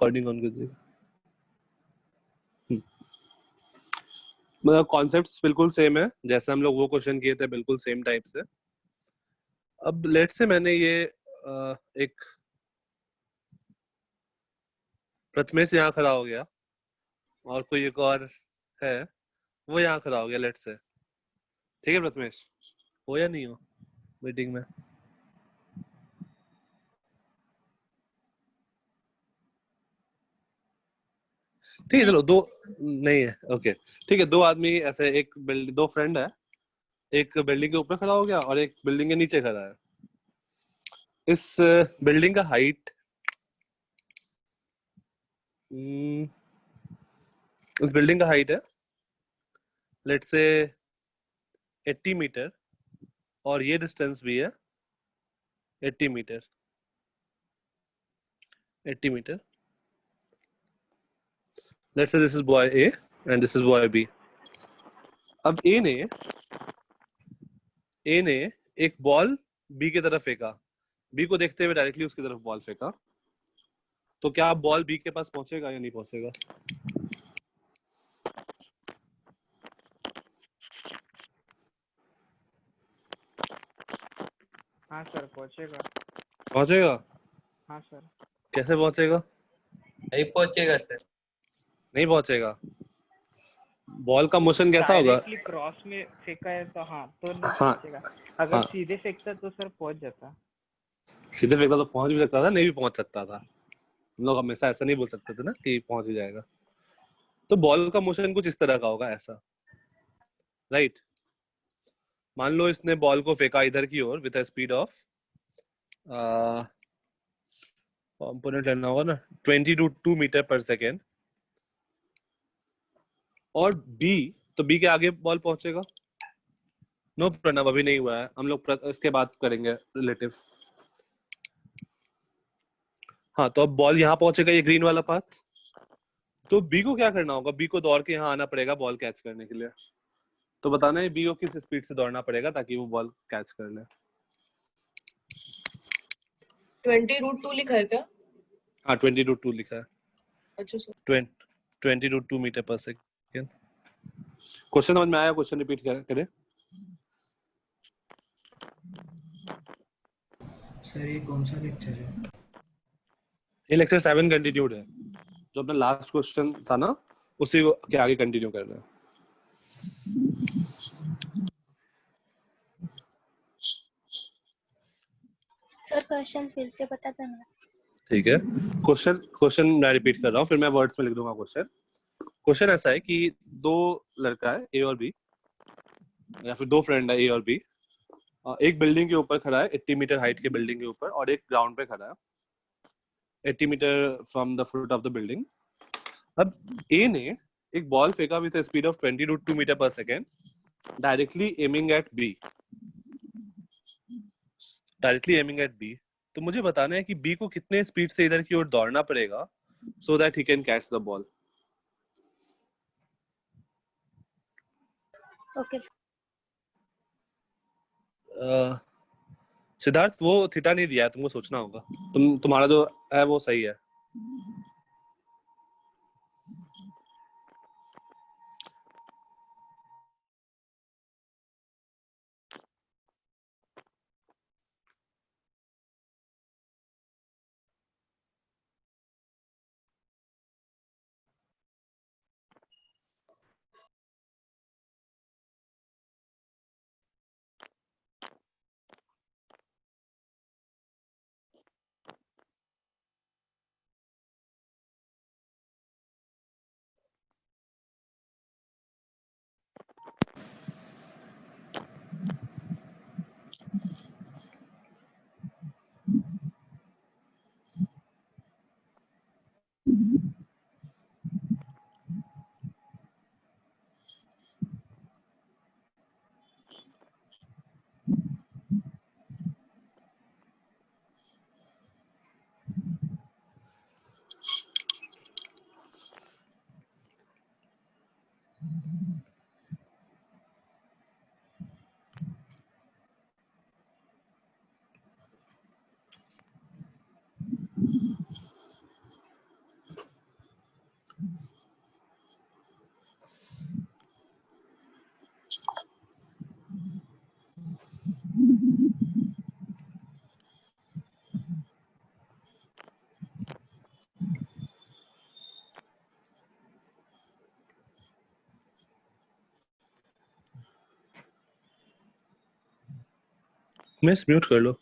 Recording on कर दीजिए। मतलब कॉन्सेप्ट्स बिल्कुल सेम है, जैसे हम लोग वो क्वेश्चन किए थे बिल्कुल सेम टाइप से। अब लेट से मैंने ये एक प्रथमेश यहाँ खड़ा हो गया और कोई एक और है वो यहाँ खड़ा हो गया लेट से, ठीक है प्रथमेश? हो या नहीं हो मीटिंग में? ठीक है चलो, दो नहीं है, ओके ठीक है। दो आदमी ऐसे, एक दो फ्रेंड है, एक बिल्डिंग के ऊपर खड़ा हो गया और एक बिल्डिंग के नीचे खड़ा है। इस बिल्डिंग का हाइट, इस बिल्डिंग का हाइट है लेट से 80 मीटर और ये डिस्टेंस भी है 80 metre. 80 metre. Let's say this is boy A and this is boy B. अब ए ने एक बॉल बी की तरफ फेंका, बी को देखते हुए डायरेक्टली उसकी तरफ बॉल फेंका, तो क्या बॉल बी के पास पहुंचेगा या नहीं पहुंचेगा? हाँ सर पहुंचेगा। पहुंचेगा? हाँ सर। कैसे पहुंचेगा? नहीं पहुंचेगा सर। नहीं पहुंचेगा। बॉल का मोशन कैसा होगा? डायरेक्टली क्रॉस में फेंका है तो हाँ तो नहीं हाँ पहुंचेगा। अगर हाँ, सीधे फेंकता तो सर पहुंच जाता। सीधे फेंका तो पहुंच भी सकता था, नहीं भी पहुंच सकता था। हम लोग हमेशा ऐसा नहीं बोल सकते थे ना कि पहुंच ही जाएगा। तो बॉल का मोशन कुछ इस तरह का होगा, ऐसा, राइट? मान लो इसने बॉल को फेंका इधर की ओर with a speed of, component लेना होगा ना, 20 to 2 मीटर पर सेकेंड। और बी, तो बी के आगे बॉल पहुंचेगा? नो प्रणव, अभी नहीं हुआ है, हम लोग इसके बाद करेंगे रिलेटिव। हाँ, तो अब बॉल यहाँ पहुंचेगा, ये ग्रीन वाला पाथ। तो बी को क्या करना होगा? बी को दौड़ के यहाँ आना पड़ेगा बॉल कैच करने के लिए। तो बताना है बी को किस स्पीड से दौड़ना पड़ेगा ताकि वो बॉल कैच कर ले। 20√2 लिखा है क्या? हाँ, 20 to 2 लिखा है। अच्छा सर। 20 to 2 मीटर पर सेकेंड। क्वेश्चन समझ में आया? क्वेश्चन रिपीट करें। सर ये कौन सा लेक्चर है? ये लेक्चर 7 कंटिन्यूड है, जो अपना लास्ट क्वेश्चन था ना उसी के आगे कंटिन्यू करना है। सर क्वेश्चन फिर से बता देना। ठीक है, क्वेश्चन मैं रिपीट कर रहा हूँ, फिर मैं वर्ड्स में लिख दूंगा क्वेश्चन। क्वेश्चन ऐसा है कि दो लड़का है ए और बी, या फिर दो फ्रेंड है ए और बी, एक बिल्डिंग के ऊपर खड़ा है 80 मीटर हाइट के बिल्डिंग के ऊपर, और एक ग्राउंड पे खड़ा है 80 metre from the foot of the building. अब ए ने एक बॉल फेंका with speed of 20 to 2 metre पर second, directly aiming at B. Directly aiming at B. तो मुझे बताना है कि बी को कितने स्पीड से इधर की ओर दौड़ना पड़ेगा so that he can catch the ball. Okay Siddharth, वो थीटा नहीं दिया है, तुमको सोचना होगा। तुम्हारा जो है वो सही है। मिस म्यूट कर लो।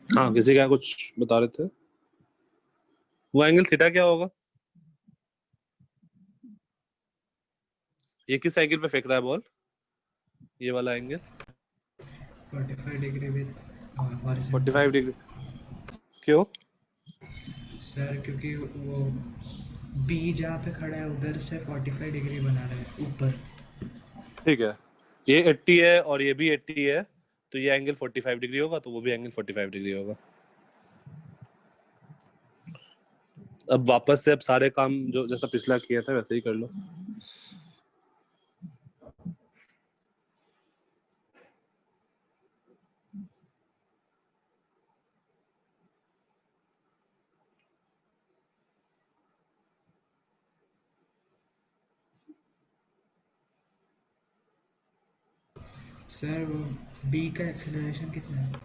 हाँ, किसी का कुछ बता रहे थे। वो एंगल थीटा क्या होगा? ये किस एंगल पे फेंक रहा है बॉल? ये वाला angle 45 degree with horizontal. 45 degree. क्यों? सर क्योंकि वो बी जहाँ पे खड़ा है उधर से 45 डिग्री बना रहा है ऊपर। ठीक है, ये 80 है और ये भी 80 है, तो ये एंगल 45 डिग्री होगा, तो वो भी एंगल 45 डिग्री होगा। अब वापस से अब सारे काम जो जैसा पिछला किया था वैसे ही कर लो। सर वो बी का एक्सेलरेशन कितना है?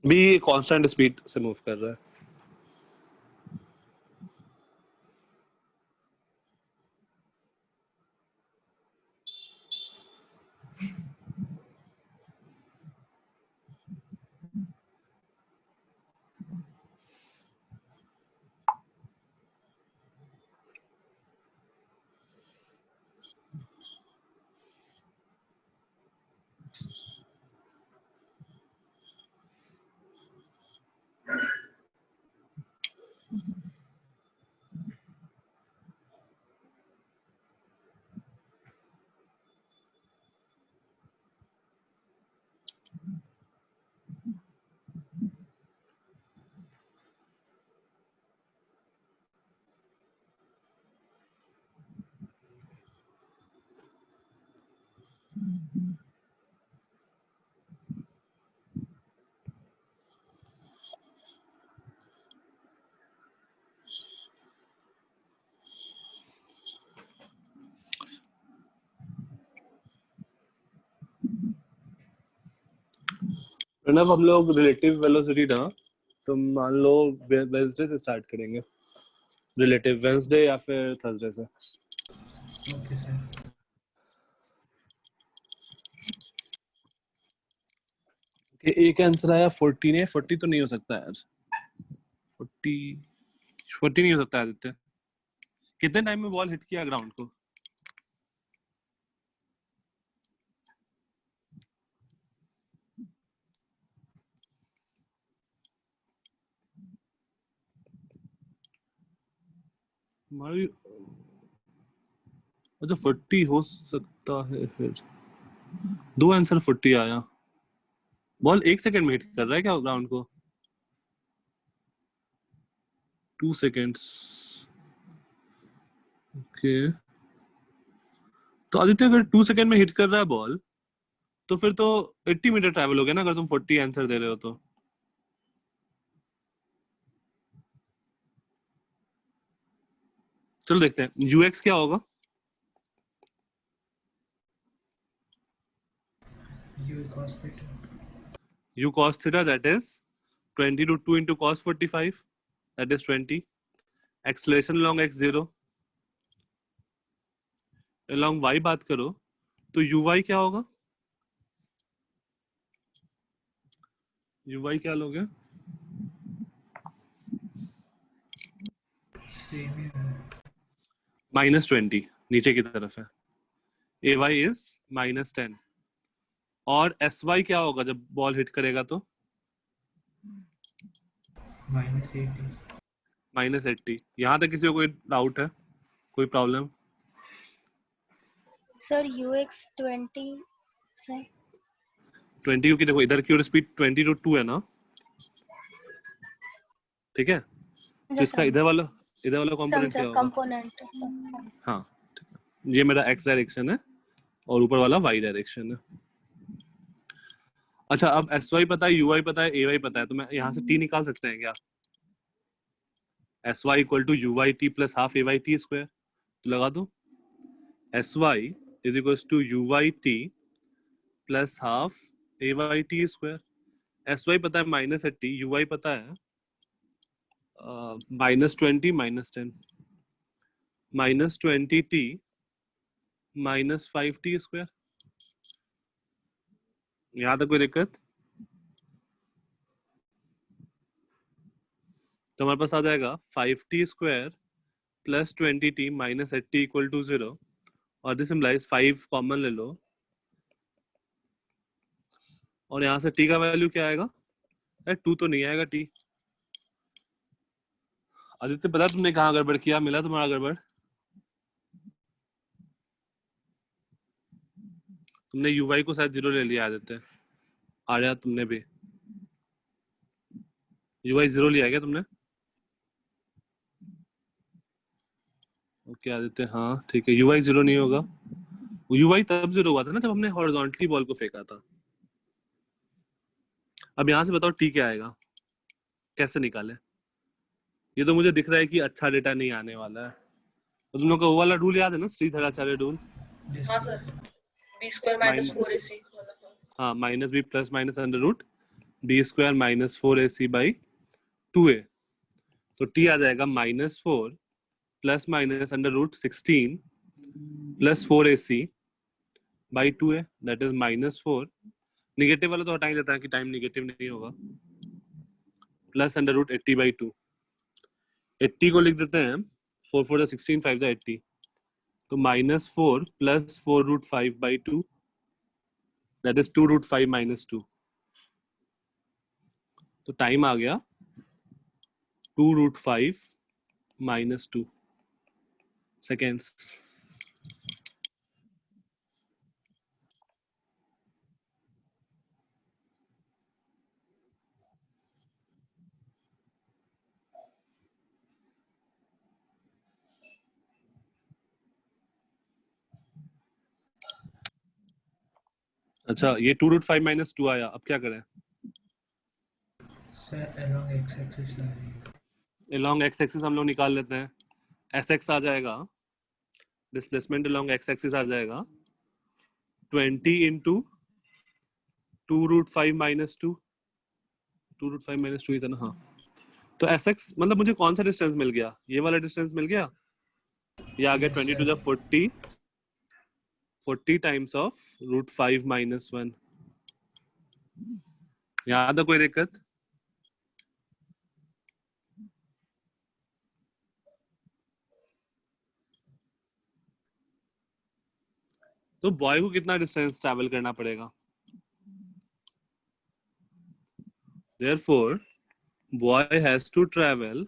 भी कांस्टेंट स्पीड से मूव कर रहा है। प्रणव, हम लोग रिलेटिव वेलोसिटी ना, तो मान लो वेंसडे से स्टार्ट करेंगे, रिलेटिव वेंसडे या फिर थर्सडे से। Okay sir. एक आंसर आया 40 ने 40 तो नहीं हो सकता यार। 40 40 नहीं हो सकता आदित्य। कितने टाइम में बॉल हिट किया ग्राउंड को? हमारी अच्छा 40 हो सकता है फिर। दो आंसर 40 आया। बॉल 1 सेकंड में हिट कर रहा है क्या ग्राउंड को? 2 सेकंड्स। ओके, तो आदित्य अगर 2 सेकंड में हिट कर रहा है बॉल, तो फिर तो 80 मीटर ट्रैवल हो गया ना, अगर तुम 40 आंसर दे रहे हो तो। चलो देखते हैं यूएक्स क्या होगा। You cos theta. u cos theta, that is 20 root 2 into cos 45, that is 20. Acceleration along x0 along y बात करो तो uy क्या होगा? uy क्या लोगे? सेम ही है। -20 नीचे की तरफ है। ay is -10 और sy क्या होगा जब बॉल हिट करेगा तो? -80। -80। यहाँ तक किसी को कोई डाउट है, कोई प्रॉब्लम? सर UX 20 सर 20 क्योंकि देखो इधर की ओर स्पीड 20 रूट 2 है ना, ठीक है। इसका इधर वाला कंपोनेंट क्या होगा? कंपोनेंट। हाँ, ये मेरा x डायरेक्शन है और ऊपर वाला y डायरेक्शन है। अच्छा, अब sy पता है, uy पता है, ay पता है, तो मैं यहाँ से t निकाल सकते हैं क्या? sy equal to uy t plus half ay t square, तो लगा दो sy is equal to uy t plus half ay t square. sy पता है -80, uy पता है -20 -10 -20t -5t स्क्वायर। यहाँ तक कोई दिक्कत? तो हमारे पास आ जाएगा 5t square plus 20t minus 80 equal to 0, और दिस इम्प्लाइज 5 कॉमन ले लो, और यहाँ से t का वैल्यू क्या आएगा? 2 तो नहीं आएगा t। आदित्य, पता तुमने कहाँ गड़बड़ किया? मिला तुम्हारा गड़बड़? तुमने uy को शायद 0 ले लिया आदित्य। आर्या, तुमने भी uy 0 लिया क्या तुमने? ओके आदित्य, हाँ ठीक है, uy 0 नहीं होगा। uy तब 0 हुआ था ना जब हमने हॉरिजॉन्टली बॉल को फेंका था। अब यहाँ से बताओ t क्या आएगा, कैसे निकाले? ये तो मुझे दिख रहा है कि अच्छा डेटा नहीं आने वाला है। तो तुम लोग का वो वाला रूल याद है ना, श्रीधराचार्य रूल? हाँ sir, b square minus 4ac। हाँ, minus B plus minus under root B square minus 4ac by 2a। तो t आ जाएगा -4 plus minus under root 16 plus 4ac by 2a, that is -4। Negative वाला तो हटा ही देता है कि टाइम निगेटिव नहीं होगा, प्लस अंडर रूट 80 बाई 2। 80 को लिख देते हैं 4 4 16, 5 80, तो -4 plus 4 root 5 by 2, that is 2 root 5 minus 2। तो टाइम आ गया 2 रूट 5 माइनस 2 सेकेंड्स। अच्छा, ये 2 रूट 5 माइनस 2 आया, अब क्या करें? सर अलोंग एक्स एक्सिस लाइए। अलोंग एक्स एक्सिस हम लोग निकाल लेते हैं। एस एक्स आ जाएगा, डिस्प्लेसमेंट अलोंग एक्स एक्सिस आ जाएगा 20 into 2 root 5 minus 2। 2 root 5 minus 2 ही था ना? हाँ, तो एस एक्स मतलब मुझे कौन सा डिस्टेंस मिल गया? ये वाला डिस्टेंस मिल गया। ये आ गया 20 to the 40 times of root 5 minus 1। यहाँ तो कोई दिक्कत? तो बॉय को कितना डिस्टेंस ट्रैवल करना पड़ेगा? Therefore, boy has to travel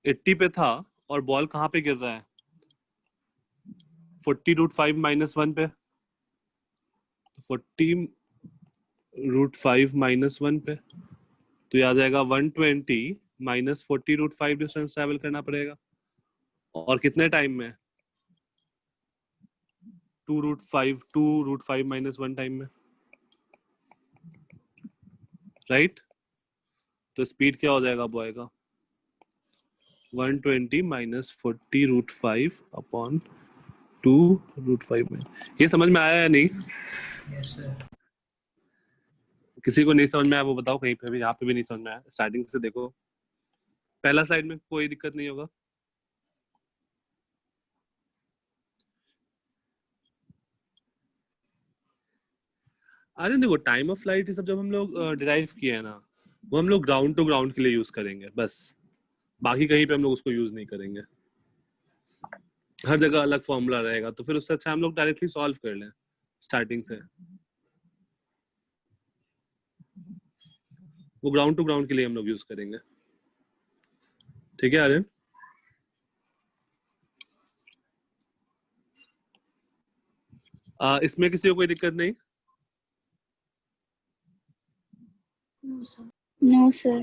80 पे था और बॉल कहाँ पे गिर रहा है? 40 रूट 5 माइनस 1 पे, 40 रूट 5 माइनस 1 पे, तो ये आ जाएगा 120 माइनस 40 रूट 5 डिस्टेंस ट्रैवल करना पड़ेगा। और कितने टाइम में? 2 रूट 5 माइनस 1 टाइम में, राइट? तो स्पीड क्या हो जाएगा बॉय का? 120 माइनस 40 रूट 5 अपॉन 2 रूट 5 में। ये समझ में आया या नहीं? Yes sir. किसी को नहीं समझ में आया वो बताओ, कहीं पे भी, यहाँ पे भी नहीं समझ में आया? स्टार्टिंग से देखो, पहला स्लाइड में कोई दिक्कत नहीं होगा। अरे देखो, टाइम ऑफ फ्लाइट ये सब जब हम लोग डिराइव किए हैं ना, वो हम लोग ग्राउंड टू ग्राउंड के लिए यूज करेंगे बस, बाकी कहीं पे हम लोग उसको यूज नहीं करेंगे। हर जगह अलग फॉर्मूला रहेगा, तो फिर उससे अच्छा हम लोग डायरेक्टली सॉल्व कर लें स्टार्टिंग से। वो ग्राउंड टू ग्राउंड के लिए हम लोग यूज करेंगे। ठीक है आर्यन? इसमें किसी को कोई दिक्कत नहीं? No no sir.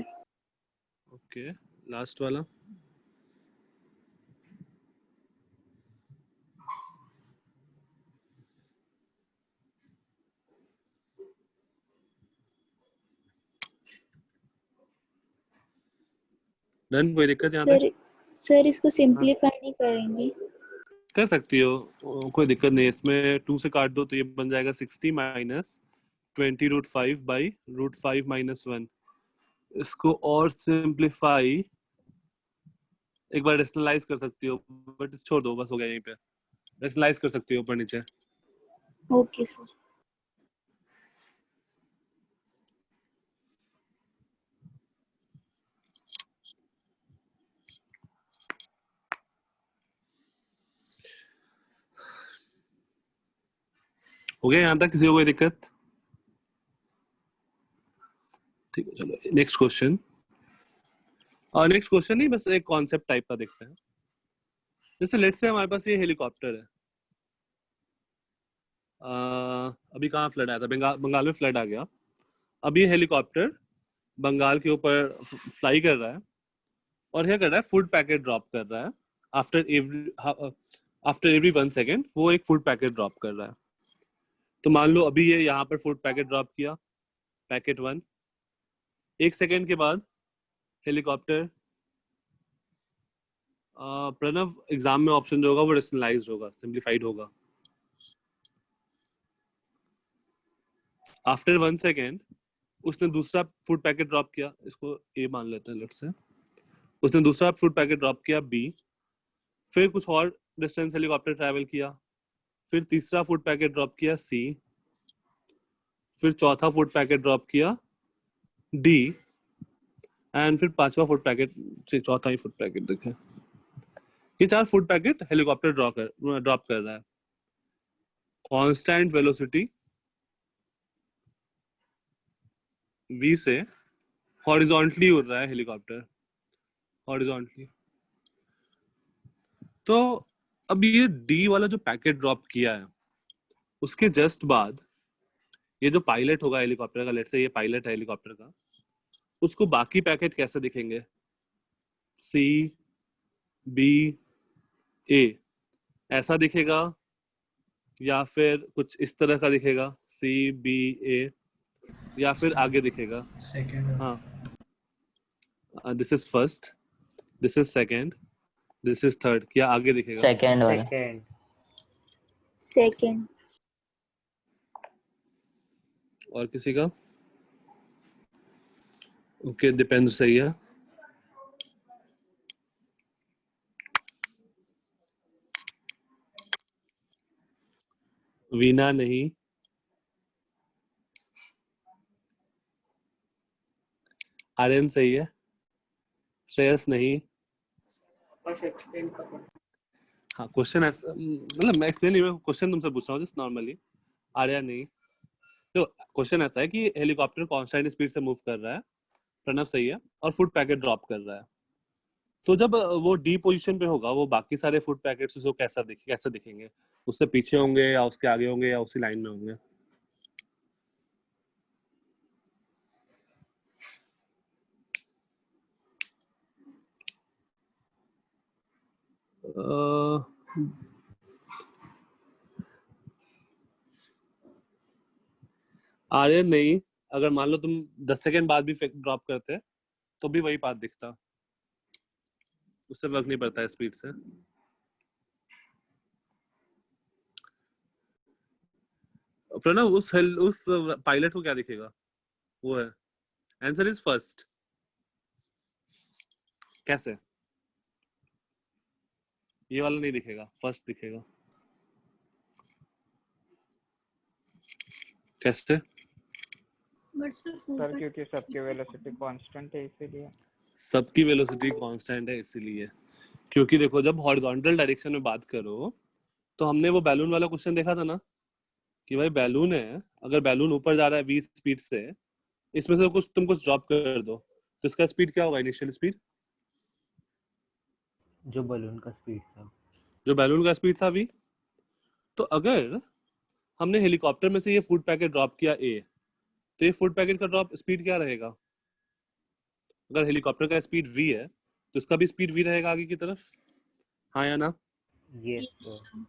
Okay, last वाला. डन, कोई दिक्कत यहाँ पे? सर इसको सिंपलीफाई नहीं करेंगे. कर सकती हो, कोई दिक्कत नहीं है इसमें. 2 से काट दो तो ये बन जाएगा 60 माइनस 20√5 बाई √5 माइनस 1. इसको और सिंप्लीफाई एक बार रेशनलाइज कर सकती हो, बट छोड़ दो, बस हो गया यहीं पे. रेशनलाइज कर सकती हो ऊपर नीचे. Okay sir. हो गया यहाँ तक? किसी को कोई दिक्कत? ठीक है, चलो नेक्स्ट क्वेश्चन. और नेक्स्ट क्वेश्चन नहीं, बस एक कॉन्सेप्ट टाइप का देखते हैं. जैसे लेट्स से हमारे पास ये हेलीकॉप्टर है. अभी कहाँ फ्लड आया था? बंगाल में फ्लड आ गया. अब ये हेलीकॉप्टर बंगाल के ऊपर फ्लाई कर रहा है और क्या कर रहा है? फूड पैकेट ड्रॉप कर रहा है. आफ्टर एवरी 1 सेकेंड वो एक फूड पैकेट ड्रॉप कर रहा है. तो मान लो अभी ये यहाँ पर फूड पैकेट ड्रॉप किया, पैकेट 1. 1 सेकेंड के बाद हेलीकॉप्टर, प्रणव एग्जाम में ऑप्शन जो होगा वो रेशनलाइज्ड होगा, सिंप्लीफाइड होगा. आफ्टर 1 सेकेंड उसने दूसरा फूड पैकेट ड्रॉप किया, इसको ए मान लेते हैं लेट्स से. उसने दूसरा फूड पैकेट ड्रॉप किया बी. फिर कुछ और डिस्टेंस हेलीकॉप्टर ट्रैवल किया. फिर तीसरा फूड पैकेट ड्रॉप किया सी. फिर चौथा फूड पैकेट ड्रॉप किया डी. एंड फिर पांचवा फूड पैकेट, चौथा ही फूड पैकेट देखे. ये 4 फूड पैकेट हेलीकॉप्टर ड्रॉप कर रहा है. कांस्टेंट वेलोसिटी v से हॉरिजॉन्टली उड़ रहा है हेलीकॉप्टर, हॉरिजॉन्टली. तो अब ये डी वाला जो पैकेट ड्रॉप किया है उसके जस्ट बाद ये जो पायलट होगा हेलीकॉप्टर का, लेट्स से ये पायलट है हेलीकॉप्टर का, उसको बाकी पैकेट कैसे दिखेंगे? सी बी ए ऐसा दिखेगा या फिर कुछ इस तरह का दिखेगा? सी बी ए या फिर आगे दिखेगा? सेकंड. हाँ, this is first, this is second, this is third. क्या आगे दिखेगा? सेकंड वाला. सेकंड. और किसी का? Okay, depend. सही है. वीना नहीं. आर्यन सही है. श्रेयस नहीं. बस एक्सप्लेन करो. हाँ, क्वेश्चन मतलब मैं एक्सप्लेन नहीं, क्वेश्चन तुमसे पूछ रहा हूँ जस्ट नॉर्मली. आर्या नहीं. तो क्वेश्चन ऐसा है कि हेलीकॉप्टर कांस्टेंट स्पीड से मूव कर रहा है, प्रणव सही है, और फूड पैकेट ड्रॉप कर रहा है. तो जब वो डी पोजीशन पे होगा, वो बाकी सारे फूड पैकेट्स उसको कैसे दिखेंगे? उससे पीछे होंगे या उसके आगे होंगे या उसी लाइन में होंगे? आर्यन नहीं. अगर मान लो तुम 10 सेकेंड बाद भी ड्रॉप करते तो भी वही पाथ दिखता, उससे फर्क नहीं पड़ता है स्पीड से. प्रणव, उस पायलट को क्या दिखेगा? वो है. Answer is first. कैसे? ये वाला नहीं दिखेगा, फर्स्ट दिखेगा. कैसे? सर क्योंकि सबकी वेलोसिटी कांस्टेंट है इसीलिए. सबकी वेलोसिटी कांस्टेंट है इसीलिए. क्योंकि देखो, जब हॉरिजॉन्टल डायरेक्शन में बात करो तो हमने वो बैलून वाला क्वेश्चन देखा था ना, कि भाई बैलून है, अगर बैलून ऊपर जा रहा है v स्पीड से, इसमें से तुम कुछ ड्रॉप कर दो तो इसका स्पीड क्या होगा? इनिशियल स्पीड जो बलून का स्पीड था v. तो अगर हमने हेलीकॉप्टर में से ये फूड पैकेट ड्रॉप किया a, तो ये फूड पैकेट का ड्रॉप स्पीड क्या रहेगा? अगर हेलीकॉप्टर का स्पीड v है तो इसका भी स्पीड v रहेगा आगे की तरफ, हाँ या ना? Yes, sir.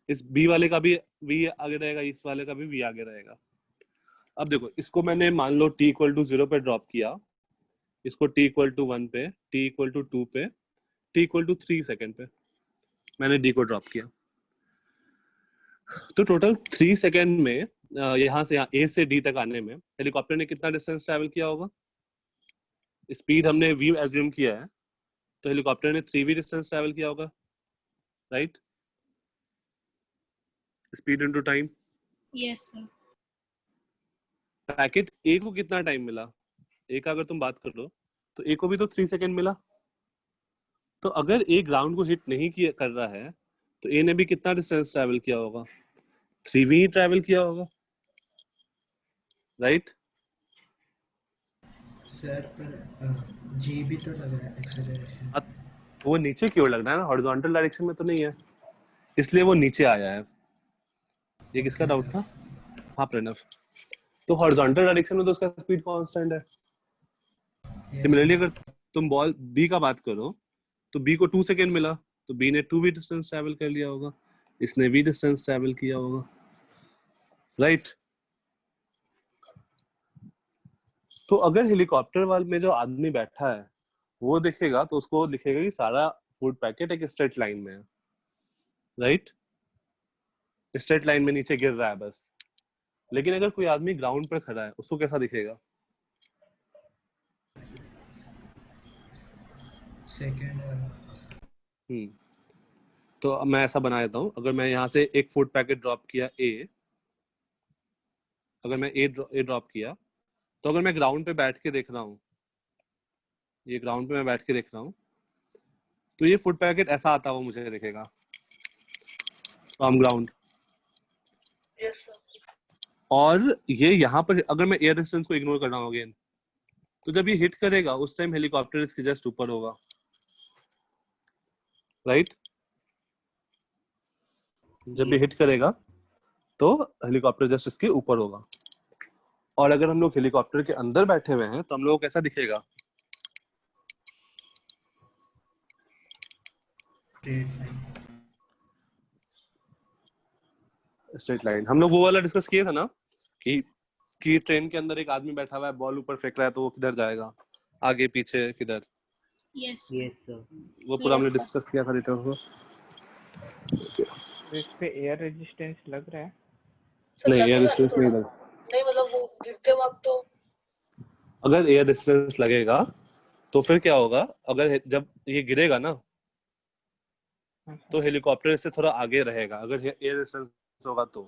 इस b वाले का भी v आगे रहेगा, इस वाले का भी v आगे रहेगा। अब देखो इसको मैंने मान लो t इक्वल टू 0 पे ड्रॉप किया, इसको t इक्वल टू 1 पे, t इक्वल टू 2 पे, t इक्वल टू 3 सेकेंड पे मैंने d को ड्रॉप किया। तो टोटल 3 सेकेंड में यहाँ से यहाँ a से d तक आने में हेलीकॉप्टर ने कितना डिस्टेंस ट्रैवल किया होगा? स्पीड हमने v एज्यूम किया है, तो हेलीकॉप्टर ने 3v डिस्टेंस ट्रैवल किया होगा, right? Speed into time. Yes, sir. Packet A को कितना टाइम मिला? ए का अगर तुम बात कर लो तो ए को भी तो 3 सेकेंड मिला। तो अगर ए ग्राउंड को हिट नहीं किया कर रहा है तो ए ने भी कितना डिस्टेंस ट्रैवल किया होगा? 3v ही ट्रैवल किया होगा, राइट? सर पर जी भी तो लग रहा है एक्सेलरेशन। वो नीचे की ओर लग रहा है ना, हॉरिजॉन्टल डायरेक्शन में तो नहीं है, इसलिए वो नीचे आया है। ये किसका डाउट था? हाँ प्रणव, तो हॉरिजॉन्टल डायरेक्शन में तो उसका स्पीड कांस्टेंट है। सिमिलरली अगर तुम बॉल बी का बात करो तो बी को 2 सेकेंड मिला, तो बी ने 2v डिस्टेंस ट्रैवल कर लिया होगा, इसने v डिस्टेंस ट्रैवल किया होगा, राइट? तो अगर हेलीकॉप्टर वाल में जो आदमी बैठा है वो देखेगा तो उसको दिखेगा कि सारा फूड पैकेट एक स्ट्रेट लाइन में है, राइट? स्ट्रेट लाइन में नीचे गिर रहा है बस। लेकिन अगर कोई आदमी ग्राउंड पर खड़ा है उसको कैसा दिखेगा? सेकंड वाला। तो अब मैं ऐसा बना देता हूँ, अगर मैं यहाँ से एक फूड पैकेट ड्रॉप किया ए, अगर मैं ए ड्रॉप किया तो अगर मैं ग्राउंड पे बैठ के देख रहा हूँ, ये ग्राउंड पे मैं बैठ के देख रहा हूँ, तो ये फूड पैकेट ऐसा आता हुआ मुझे दिखेगा फ्रॉम ग्राउंड। Yes, sir. और ये यहाँ पर अगर मैं एयर डिस्टेंस को इग्नोर कर रहा हूँ अगेन, तो जब ये हिट करेगा उस टाइम हेलीकॉप्टर इसके जस्ट ऊपर होगा, राइट? जब ये हिट करेगा तो हेलीकॉप्टर जस्ट इसके ऊपर होगा। और अगर हम लोग हेलीकॉप्टर के अंदर बैठे हुए हैं तो हम लोग को कैसा दिखेगा? Straight line. हम लोग वो वाला डिस्कस किए था ना कि ट्रेन के अंदर एक आदमी बैठा हुआ है, बॉल ऊपर फेंक रहा है, तो वो किधर जाएगा, आगे पीछे किधर? Yes. Yes, sir. वो पूरा हमने Yes, sir. डिस्कस किया था रिटर्न को। तो इस पे एयर रेजिस्टेंस लग रहा है? सर नहीं, एयर लगेगा ना डिस्टेंस थोड़ा? नहीं लगा। नहीं मतलब वो गिरते वक्त तो अगर एयर डिस्टेंस लगेगा तो फिर क्या होगा? अगर जब ये गिरेगा ना तो हेलीकॉप्टर इससे थोड़ा आगे रहेगा, अगर एयर डिस्टेंस होगा तो।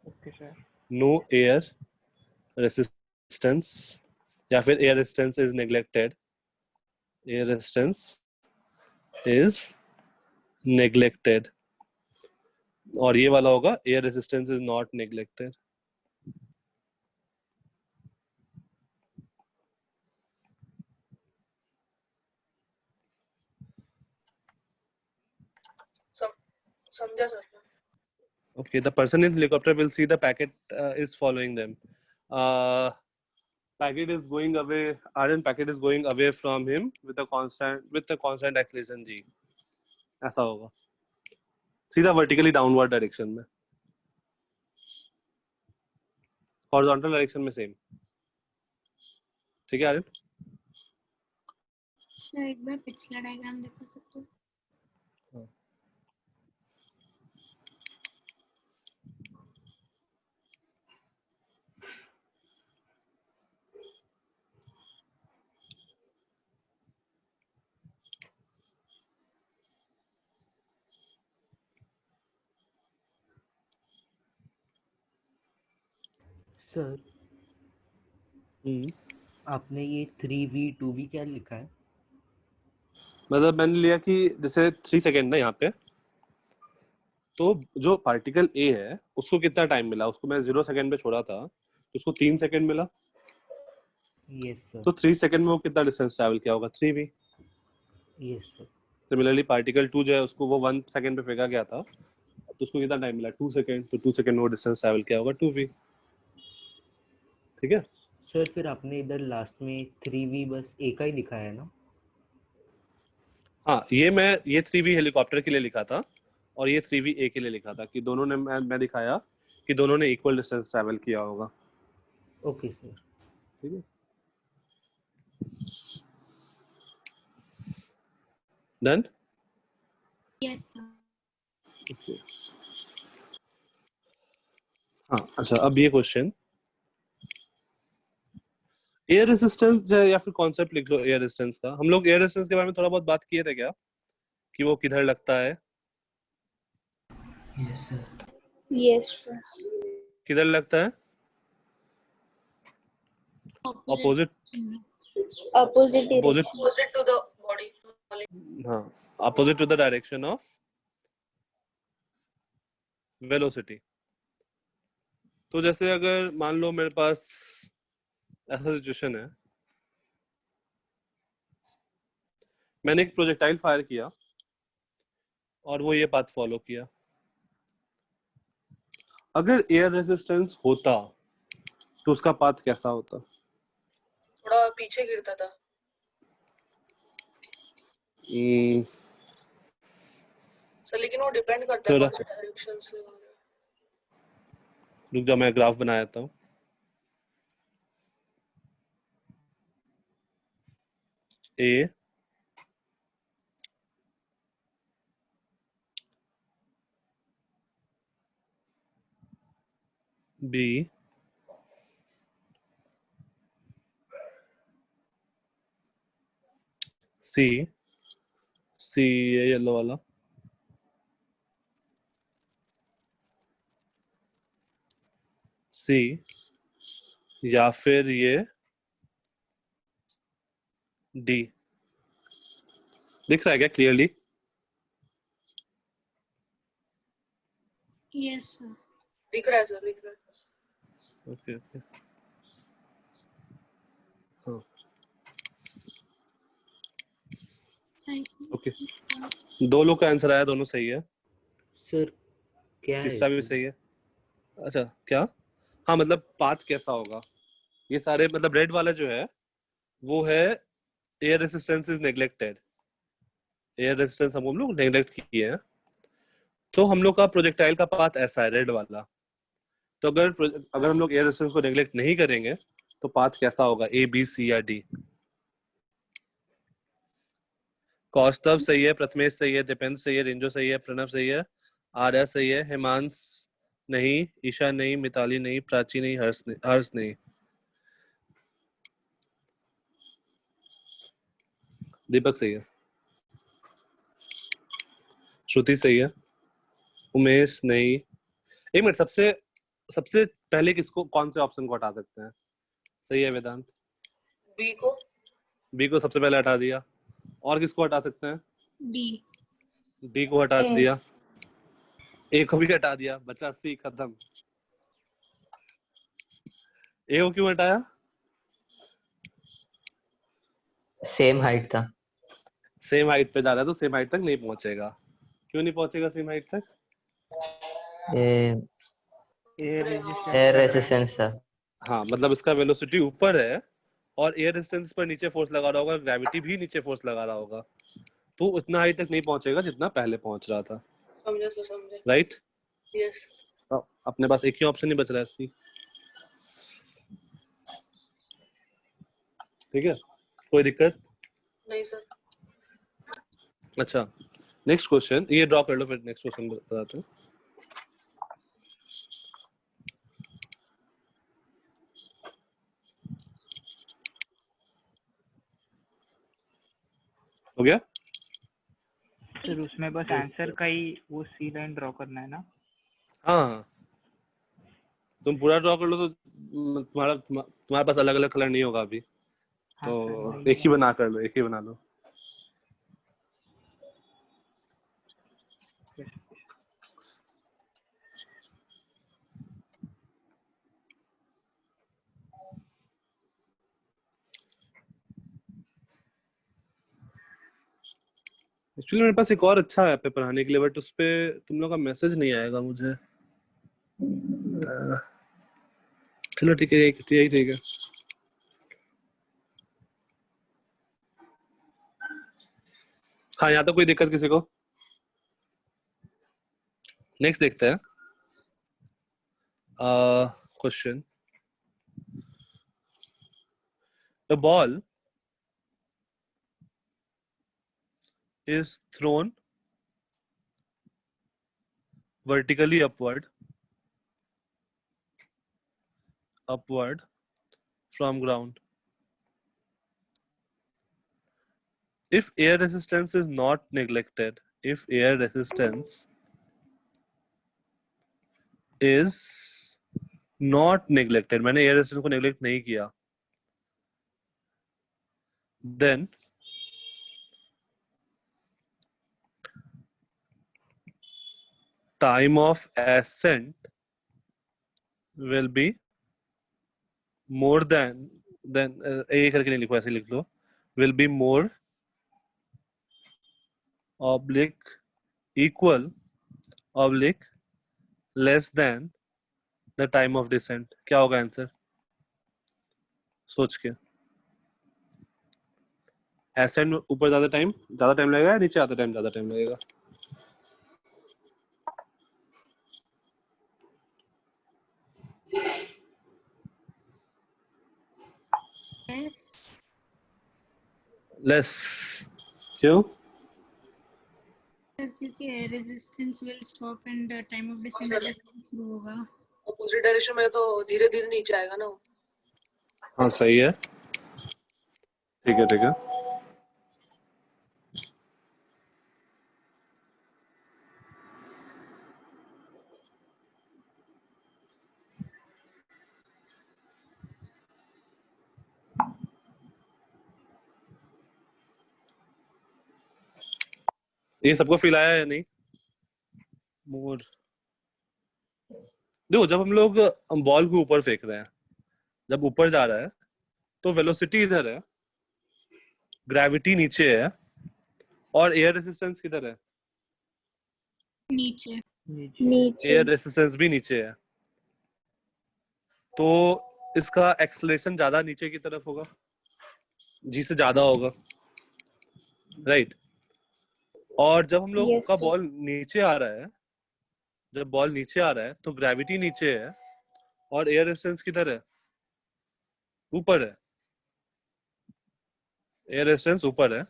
Okay sir. No air resistance या फिर air resistance is neglected, air resistance is neglected, और ये वाला होगा air resistance is not neglected. समझा sir. Okay, the person in helicopter will see the packet is following them. Packet is going away. Iron packet is going away from him with a constant acceleration g. ऐसा होगा सीधा vertically downward direction में, horizontal direction में same। ठीक है Aryan? Sir एक बार पिछला diagram दिखा सकते हो? सर आपने ये 3v 2v क्या लिखा है? मतलब मैंने लिया कि जैसे 3 सेकेंड ना यहाँ पे, तो जो पार्टिकल ए है उसको कितना टाइम मिला? उसको मैं 0 सेकेंड पे छोड़ा था तो उसको 3 सेकेंड मिला। Yes sir. तो 3 सेकेंड में वो कितना डिस्टेंस ट्रैवल किया होगा? 3v। Yes sir. Similarly particle 2 जो है उसको वो 1 सेकेंड पे फेंका गया था, तो उसको कितना टाइम मिला? 2 सेकेंड। तो 2 सेकेंड में वो डिस्टेंस ट्रैवल किया होगा 2v। ठीक है? सर फिर आपने इधर लास्ट में 3V बस एक का ही दिखाया है ना? हाँ, ये 3V हेलीकॉप्टर के लिए लिखा था और ये 3V ए के लिए लिखा था कि दोनों ने मैं दिखाया कि दोनों ने इक्वल डिस्टेंस ट्रैवल किया होगा। Okay sir. ठीक है, डन। Yes sir. हाँ अच्छा, अब ये क्वेश्चन एयर रेजिस्टेंस या फिर कॉन्सेप्ट लिख लो एयर रेजिस्टेंस का। हम लोग एयर रेजिस्टेंस के बारे में थोड़ा बहुत बात किए थे क्या, कि वो किधर लगता है? Yes sir. Yes, sir. किधर लगता है? Opposite Opposite Opposite. direction. Opposite to the body. हाँ, opposite to the direction of velocity. तो जैसे अगर मान लो मेरे पास ऐसा सिचुएशन है, मैंने एक प्रोजेक्टाइल फायर किया और वो ये पाथ फॉलो किया। अगर एयर रेजिस्टेंस होता तो उसका पाथ कैसा होता? थोड़ा पीछे गिरता था। सर लेकिन वो डिपेंड करता है थोड़ा- कौन से डायरेक्शन से। रुक जाओ, मैं ग्राफ बना देता हूँ। ए बी सी, सी ये येलो वाला, सी, या फिर ये डी। दिख रहा है क्या क्लियरली? Yes sir. दिख रहा है सर, दिख रहा है। ओके ओके, हाँ ओके, दो लोग का आंसर आया, दोनों सही है, सर क्या है तीसरा भी इसमें? सही है। अच्छा क्या? हाँ मतलब पाथ कैसा होगा, ये सारे मतलब रेड वाला जो है वो है air resistance is neglected. Air resistance हम लोग नेग्लेक्ट किए हैं, तो हम लोग का प्रोजेक्टाइल का पाथ ऐसा है रेड वाला। तो अगर हम लोग एयर रेजिस्टेंस को नेग्लेक्ट नहीं करेंगे तो पाथ कैसा होगा, ए बी सी या डी? कौस्तव सही है, प्रथमेश सही है, दीपेंद्र सही है, रिंजो सही है, प्रणव सही है, आर्या सही है, हेमांश नहीं, ईशा नहीं, मिताली नहीं, प्राची नहीं, हर्ष नहीं। दीपक सही है, श्रुति सही है, उमेश नहीं। एक मिनट, सबसे सबसे पहले किसको, कौन से ऑप्शन को हटा सकते हैं? सही है वेदांत। बी को। बी को सबसे पहले हटा दिया। और किसको हटा सकते हैं? डी। डी को हटा ए। दिया, ए को भी हटा दिया, बचा सी, खत्म। ए को क्यों हटाया? सेम हाइट था। सेम हाइट पे जा रहा है तो सेम हाइट तक नहीं पहुंचेगा। क्यों नहीं पहुंचेगा सेम हाइट तक? एयर रेजिस्टेंस था। हाँ मतलब इसका वेलोसिटी ऊपर है और एयर रेजिस्टेंस पर नीचे फोर्स लगा रहा होगा, ग्रेविटी भी नीचे फोर्स लगा रहा होगा, तो उतना हाइट तक नहीं पहुंचेगा जितना पहले पहुंच रहा था। समझे सर, समझे। राइट? यस। अपने पास एक ही ऑप्शन ही बच रहा है, सी। ठीक है, कोई दिक्कत नहीं सर। अच्छा, नेक्स्ट क्वेश्चन, ये ड्रॉ कर लो, फिर नेक्स्ट क्वेश्चन बताते हैं। हो गया? सर उसमें बस आंसर का ही वो सी लाइन ड्रॉ करना है ना? हाँ, तुम पूरा ड्रॉ कर लो तो तुम्हारे पास अलग अलग कलर नहीं होगा अभी, हाँ तो सर, वही एक ही बना कर लो, एक ही बना लो। एक्चुअली मेरे पास एक और अच्छा ऐप है पढ़ाने के लिए, बट उस पे तुम लोग का मैसेज नहीं आएगा मुझे। चलो ठीक है, यही ठीक है। हाँ, यहाँ तो कोई दिक्कत किसी को? नेक्स्ट देखते हैं question. The ball is thrown vertically upward from ground. If air resistance is not neglected, if air resistance is not neglected, मैंने air resistance को neglect नहीं किया, then time of ascent will be more than ये करके नहीं लिखो, ऐसे लिख लो, will be more oblique equal oblique less than the time of descent. क्या होगा आंसर? सोच के। एसेंड ऊपर ज्यादा टाइम लगेगा या नीचे आते टाइम ज्यादा टाइम लगेगा? Yes. लेस। क्यों? Sir, क्योंकि air resistance will stop and the time of descent sir. शुरू होगा. अपोजिट डायरेक्शन में तो धीरे धीरे नीचे आएगा ना वो। हाँ सही है, ठीक है ठीक है। ये सबको फील आया या नहीं? मोर देखो, जब हम लोग बॉल को ऊपर फेंक रहे हैं, जब ऊपर जा रहा है तो वेलोसिटी इधर है, ग्रेविटी नीचे है, और एयर रेसिस्टेंस किधर है? नीचे. एयर रेसिस्टेंस भी नीचे है, तो इसका एक्सेलरेशन ज्यादा नीचे की तरफ होगा, जी से ज्यादा होगा, राइट? और जब हम लोग का बॉल नीचे आ रहा है, जब बॉल नीचे आ रहा है तो ग्रेविटी नीचे है और एयर रेजिस्टेंस किधर है? ऊपर है। एयर रेजिस्टेंस ऊपर है,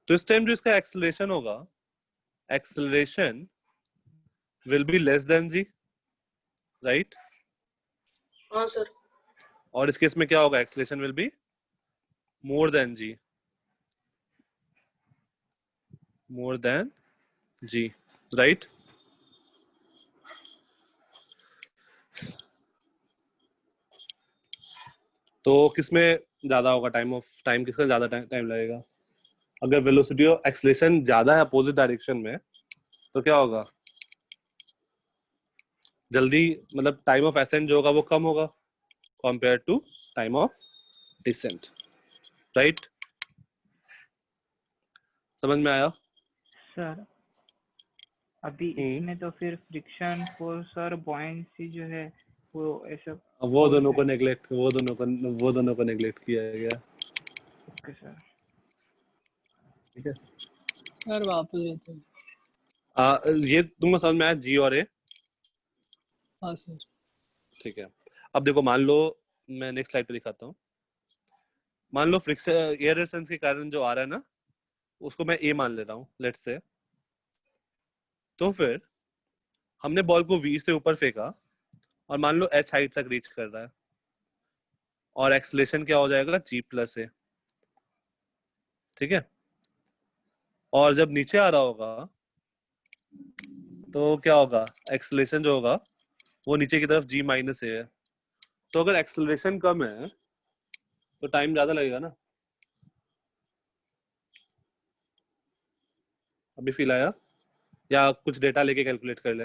तो इस टाइम जो इसका एक्सेलरेशन होगा, acceleration will be less than g, right? हाँ सर। और इस केस में क्या होगा? Acceleration will be more than g, more than g, right? तो किसमें ज्यादा होगा टाइम किसका ज्यादा टाइम लगेगा? अगर वेलोसिटी और एक्सेलरेशन ज्यादा है अपोजिट डायरेक्शन में, तो क्या होगा? जल्दी, मतलब टाइम ऑफ एसेंट जो होगा वो कम होगा compare to time of descent, right? समझ में आया? सर अभी इसमें तो फिर फ्रिक्शन फोर्स और बॉयंसी जो है वो ऐसा वो दोनों को नेग्लेक्ट किया गया। ओके सर, ठीक है सर वापस रहते हैं। ये तुमको समझ में आया जी और ए? हाँ सर। ठीक है, अब देखो, मान लो मैं नेक्स्ट स्लाइड पे दिखाता हूँ। मान लो फ्रिक्शन एयर रेजिस्टेंस के कारण जो आ रहा है ना, उसको मैं ए मान लेता हूँ, लेट्स से। तो फिर हमने बॉल को वी से ऊपर फेंका और मान लो एच हाइट तक रीच कर रहा है, और एक्सेलरेशन क्या हो जाएगा? जी प्लस ए, ठीक है? और जब नीचे आ रहा होगा तो क्या होगा? एक्सेलरेशन जो होगा वो नीचे की तरफ जी माइनस ए है। तो अगर एक्सेलरेशन कम है तो टाइम ज्यादा लगेगा ना? अभी फील आया? या कुछ डेटा लेके कैलकुलेट कर ले?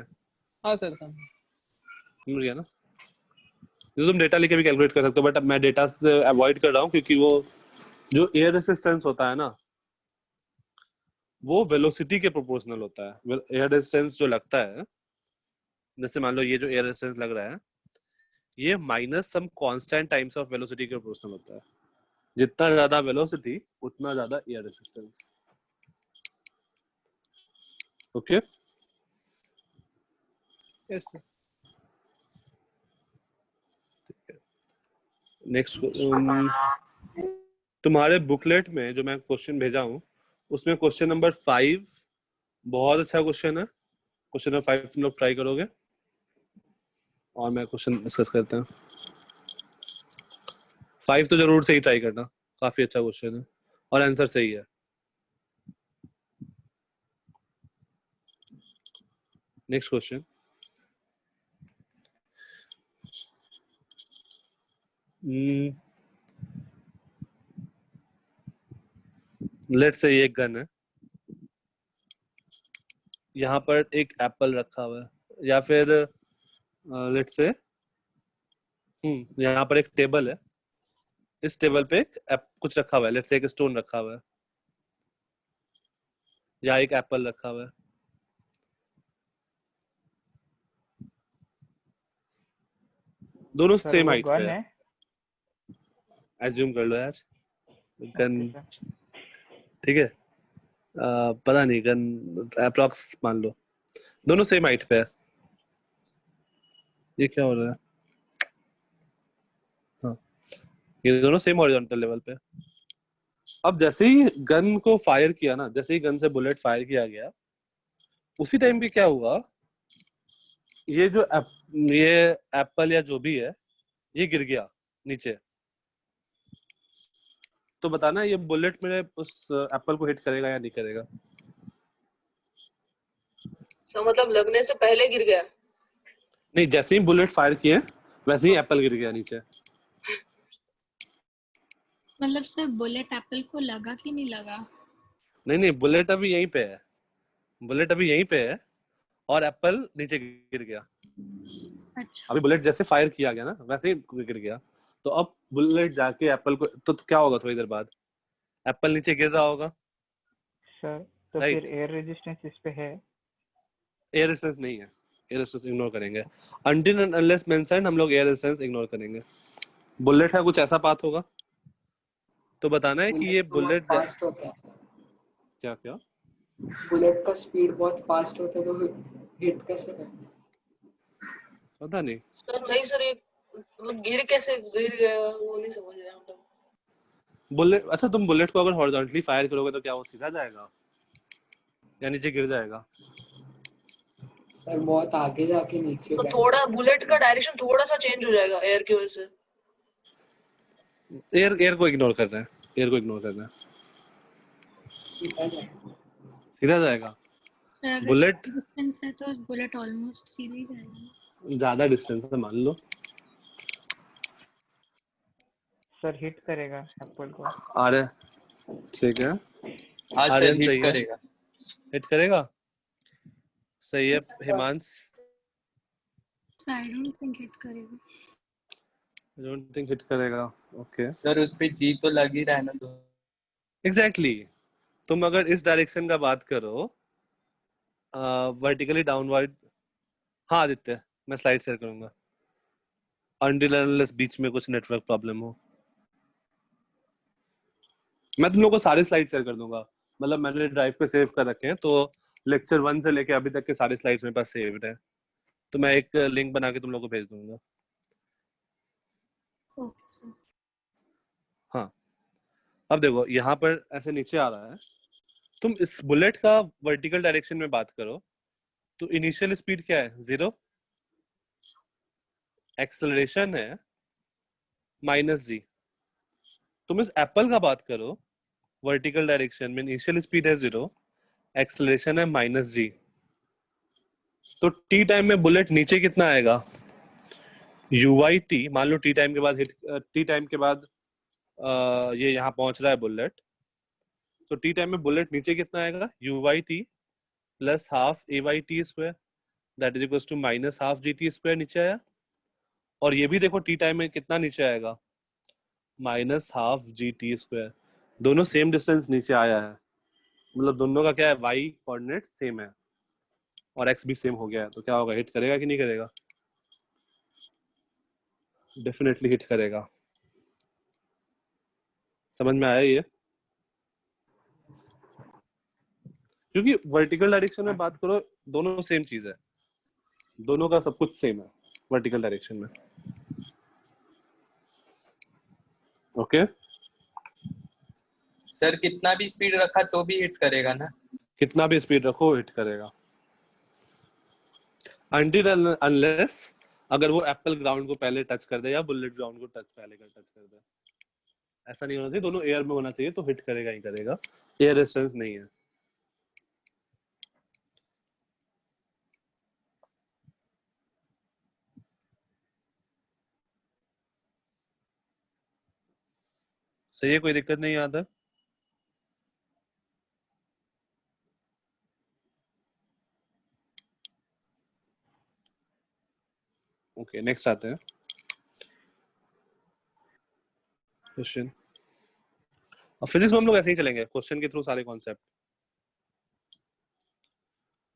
हाँ सर। समझ गया ना? तो तुम डेटा लेके भी कैलकुलेट कर सकते हो, बट मैं डेटा से अवॉइड कर रहा हूँ, क्योंकि वो जो एयर रेजिस्टेंस होता है ना, वो वेलोसिटी के प्रोपोर्शनल होता है। एयर रेजिस्टेंस जो लगता है, जैसे मान लो ये जो एयर रेजिस्टेंस लग रहा है, ये minus some constant times of velocity के प्रोपोर्शनल होता है। जितना ज्यादा वेलोसिटी उतना ज्यादा air resistance, okay yes sir. Next तुम्हारे बुकलेट में जो मैं क्वेश्चन भेजा हूँ उसमें क्वेश्चन नंबर 5 बहुत अच्छा क्वेश्चन है। क्वेश्चन नंबर 5 तुम लोग ट्राई करोगे और मैं क्वेश्चन डिस्कस करते हैं। 5 तो जरूर से ही ट्राई करना, काफी अच्छा क्वेश्चन है और आंसर सही है। नेक्स्ट क्वेश्चन, लेट्स से एक गन है, यहाँ पर एक एप्पल रखा हुआ है, या फिर लेट्स से यहाँ पर एक टेबल है, इस टेबल पे कुछ रखा हुआ है, लेट्स से एक स्टोन रखा हुआ है या एक एप्पल रखा हुआ है। दोनों सर सेम वो हाइट पे गन है, है। एज्यूम कर लो यार गन, ओके सर। ठीक है। पता नहीं, गन अप्रॉक्स मान लो, दोनों सेम हाइट पे है। ये क्या हो रहा है? हाँ, ये दोनों सेम हॉरिजॉन्टल लेवल पे। अब जैसे ही गन को फायर किया ना, जैसे ही गन से बुलेट फायर किया गया, उसी टाइम पे क्या हुआ, ये जो ये एप्पल या जो भी है ये गिर गया नीचे। तो बताना ये बुलेट मेरे उस एप्पल को हिट करेगा या नहीं करेगा? सो मतलब लगने से पहले गिर गया? नहीं, जैसे ही बुलेट फायर किए वैसे ही एप्पल गिर गया नीचे। मतलब सर बुलेट एप्पल को लगा कि नहीं लगा? नहीं, बुलेट अभी यहीं पे है, बुलेट अभी यहीं पे है और एप्पल नीचे गिर गया। अच्छा। अभी बुलेट जैसे फायर किया गया ना वैसे ही गिर गया। तो अब बुलेट जाके एप्पल को, तो क्या होगा थोड़ी देर बाद? एप्पल नीचे गिर रहा होगा, सर तो राइट? फिर एयर रेजिस्टेंस इस पे है? एयर रेजिस्टेंस नहीं है, एयर रेजिस्टेंस इग्नोर करेंगे। अनटिल एंड अनलेस मेंशन्ड हम लोग एयर रेजिस्टेंस इग्नोर करेंगे। बुलेट का कुछ ऐसा पाथ होगा तो बताना है कि ये बुलेट फास्ट होता है, क्या क्या बुलेट का स्पीड बहुत फास्ट होता है, तो हिट कैसे करे? पता नहीं। सर नहीं सर, ये मतलब गिर गया वो नहीं समझ रहा मतलब। बुलेट, अच्छा तुम बुलेट को अगर हॉरिजॉन्टली फायर करोगे तो क्या वो सीधा जाएगा या नीचे गिर जाएगा? सर बहुत आगे जाके नीचे तो बैठ थोड़ा बुलेट का डायरेक्शन थोड़ा सा चेंज हो जाएगा एयर की वजह से। एयर को इग्नोर करना है, एयर को इग्नोर करना है, सीधा जाएगा। सीधा जाएगा। सर अगर बुलेट डिस्टेंस है तो बुलेट ऑलमोस्ट सीधा ही जाएगा। ज्यादा डिस्टेंस है मान लो। सर हिट करेगा एप्पल को। अरे ठीक है, हाँ सर आर्यन सही हिट है, करेगा। हिट करेगा, सही है। Himansh I don't think hit करेगा। आई डोंट थिंक हिट करेगा। ओके सर उस पे जी तो लग ही रहा है ना तो। एग्जैक्टली। तुम अगर इस डायरेक्शन का बात करो, वर्टिकली डाउनवर्ड, हाँ आदित्य मैं स्लाइड शेयर करूंगा अनटिल अनलेस बीच में कुछ नेटवर्क प्रॉब्लम हो। मैं तुम लोगों को सारे स्लाइड शेयर कर दूंगा, मतलब मैंने ड्राइव पे सेव कर रखे हैं, तो लेक्चर 1 से लेके अभी तक के सारे स्लाइड्स मेरे पास सेव्ड है, तो मैं एक लिंक बना के तुम लोगों को भेज दूंगा। Okay sir. हाँ, अब देखो यहाँ पर ऐसे नीचे आ रहा है, तुम इस बुलेट का वर्टिकल डायरेक्शन में बात करो तो इनिशियल स्पीड क्या है? 0, एक्सेलरेशन है -g। तुम इस एप्पल का बात करो, वर्टिकल डायरेक्शन में इनिशियल स्पीड है 0, एक्सेलरेशन है -g। तो टी टाइम में बुलेट नीचे कितना आएगा? UYT, मान लो टी टाइम के बाद हिट, टी टाइम के बाद ये यहाँ पहुंच रहा है बुलेट, तो टी टाइम में बुलेट नीचे कितना आएगा? UYT plus half AYT square, that is equals to minus half GT square नीचे आया। और ये भी देखो टी टाइम में कितना नीचे आएगा? Minus half GT square. दोनों सेम डिस्टेंस नीचे आया है, मतलब दोनों का क्या है, y कोऑर्डिनेट सेम है और x भी सेम हो गया है, तो क्या होगा? हिट करेगा कि नहीं करेगा? डेफिनेटली हिट करेगा। समझ में आया ये? क्योंकि वर्टिकल डायरेक्शन में बात करो दोनों सेम चीज है, दोनों का सब कुछ सेम है वर्टिकल डायरेक्शन में। ओके सर कितना भी स्पीड रखा तो भी हिट करेगा ना? कितना भी स्पीड रखो हिट करेगा, अनटिल अनलेस अगर वो एप्पल ग्राउंड को पहले टच कर दे या बुलेट ग्राउंड को पहले टच कर दे। ऐसा नहीं होना चाहिए, दोनों एयर में होना चाहिए तो हिट करेगा ही करेगा, एयर रेजिस्टेंस नहीं है। सही है, कोई दिक्कत नहीं आता। ओके नेक्स्ट आते हैं क्वेश्चन। और फिजिक्स में हम लोग ऐसे ही चलेंगे क्वेश्चन के थ्रू सारे कॉन्सेप्ट।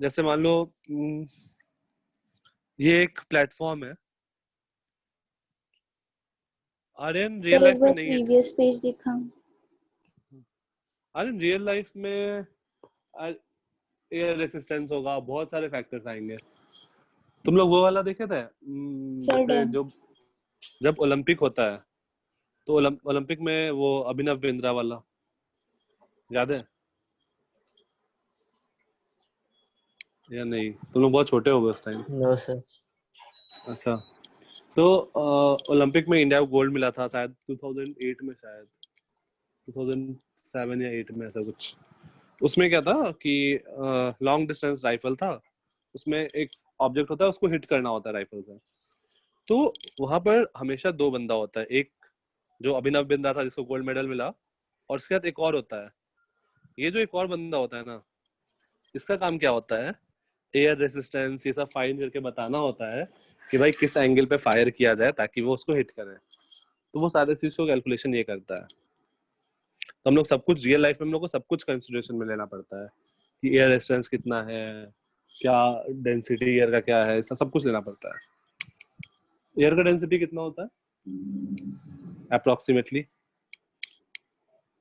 जैसे मान लो ये एक प्लेटफॉर्म है, आर्यन रियल लाइफ में नहीं है। प्रीवियस पेज दिखा। आर्यन रियल लाइफ में एयर रेसिस्टेंस होगा, बहुत सारे फैक्टर्स आएंगे। तुम लोग वो वाला देखे थे जैसे जब ओलंपिक होता है तो ओलंपिक में वो अभिनव बिंद्रा वाला याद है या नहीं? तुम लोग बहुत छोटे हो गए उस टाइम। No sir. अच्छा, तो ओलंपिक में इंडिया को गोल्ड मिला था शायद 2008 में, शायद 2007 या 8 में ऐसा कुछ। उसमें क्या था कि लॉन्ग डिस्टेंस राइफल था, उसमें एक ऑब्जेक्ट होता है उसको हिट करना होता है राइफल से। तो वहां पर हमेशा दो बंदा होता है, एक जो अभिनव बिंद्रा था जिसको गोल्ड मेडल मिला, और उसके साथ एक और होता है। ये जो एक और बंदा होता है ना, इसका काम क्या होता है, एयर रेसिस्टेंस ये सब फाइन करके बताना होता है कि भाई किस एंगल पे फायर किया जाए ताकि वो उसको हिट करे। तो वो सारे चीज को कैलकुलेशन ये करता है। तो हम लोग सब कुछ रियल लाइफ में हम लोग को सब कुछ कंसिडरेशन में लेना पड़ता है कि एयर रेजिस्टेंस कितना है, क्या डेंसिटी एयर का क्या है, सब कुछ लेना पड़ता है। एयर का डेंसिटी कितना होता है अप्रोक्सीमेटली?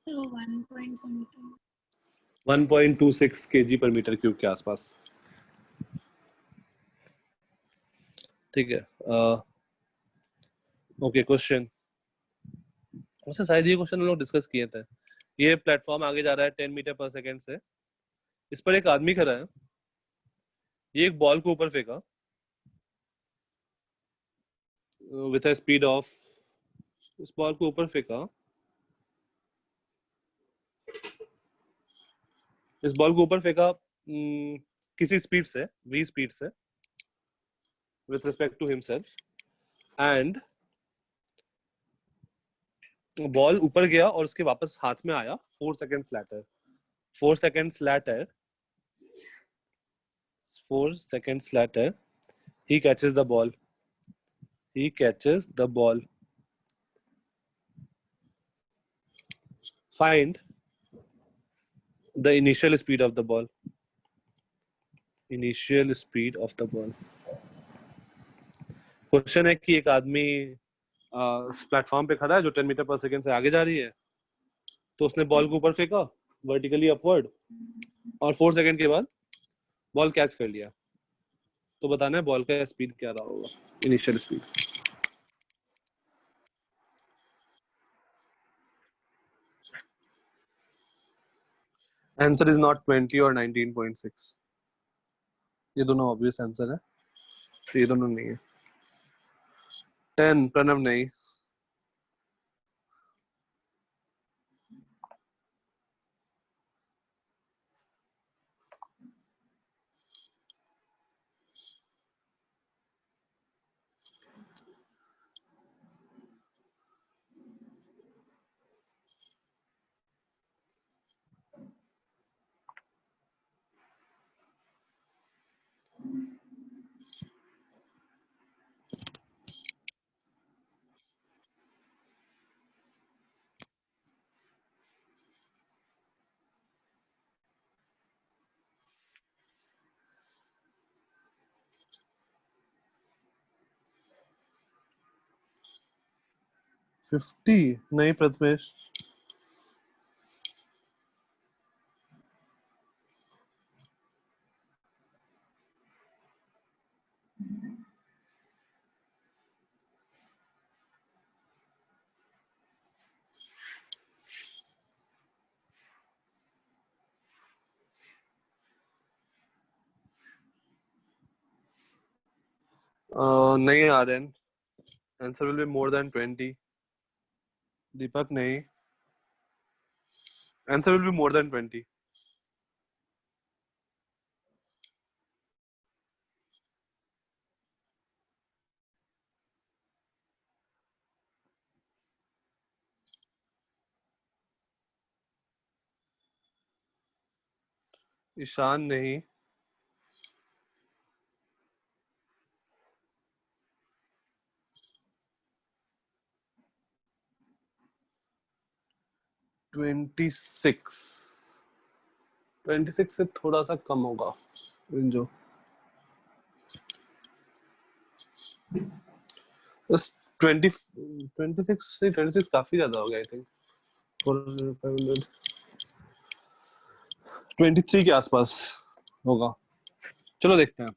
तो 1 point something 1.26 kg पर मीटर क्यूब के आसपास। ठीक है, ओके क्वेश्चन। वैसे शायद ये क्वेश्चन हम लोग डिस्कस किए थे। ये प्लेटफॉर्म आगे जा रहा है 10 मीटर पर सेकेंड से, इस पर एक आदमी खड़ा है, ये एक बॉल को ऊपर फेंका विथ अ स्पीड ऑफ, इस बॉल को ऊपर फेंका, इस बॉल को ऊपर फेंका किसी स्पीड से, v स्पीड से with respect to himself, and ball ऊपर गया और उसके वापस हाथ में आया 4 seconds later। 4 seconds later, 4 seconds later, he catches the ball. He catches the ball. Find the initial speed of the ball. Initial speed of the ball. Question है कि एक आदमी प्लेटफॉर्म पे खड़ा है जो 10 मीटर पर सेकेंड से आगे जा रही है, तो उसने बॉल को ऊपर फेंका वर्टिकली अपवर्ड, और 4 सेकंड के बाद बॉल कैच कर लिया। तो बताना है बॉल का स्पीड क्या रहा होगा, initial speed. Answer is not 20 और 19.6। ये दोनों ऑब्वियस आंसर है, तो ये दोनों नहीं है। 10 प्रणव नहीं, फिफ्टी नहीं प्रथमेश। नहीं Aryan, answer will be more than 20. Deepak नहीं, answer will be more than 20. Ishaan नहीं, ट्वेंटी सिक्स से थोड़ा सा कम होगा जो बस 26 काफी ज्यादा हो गया आई थिंक. 400, 23 के आसपास होगा. चलो देखते हैं.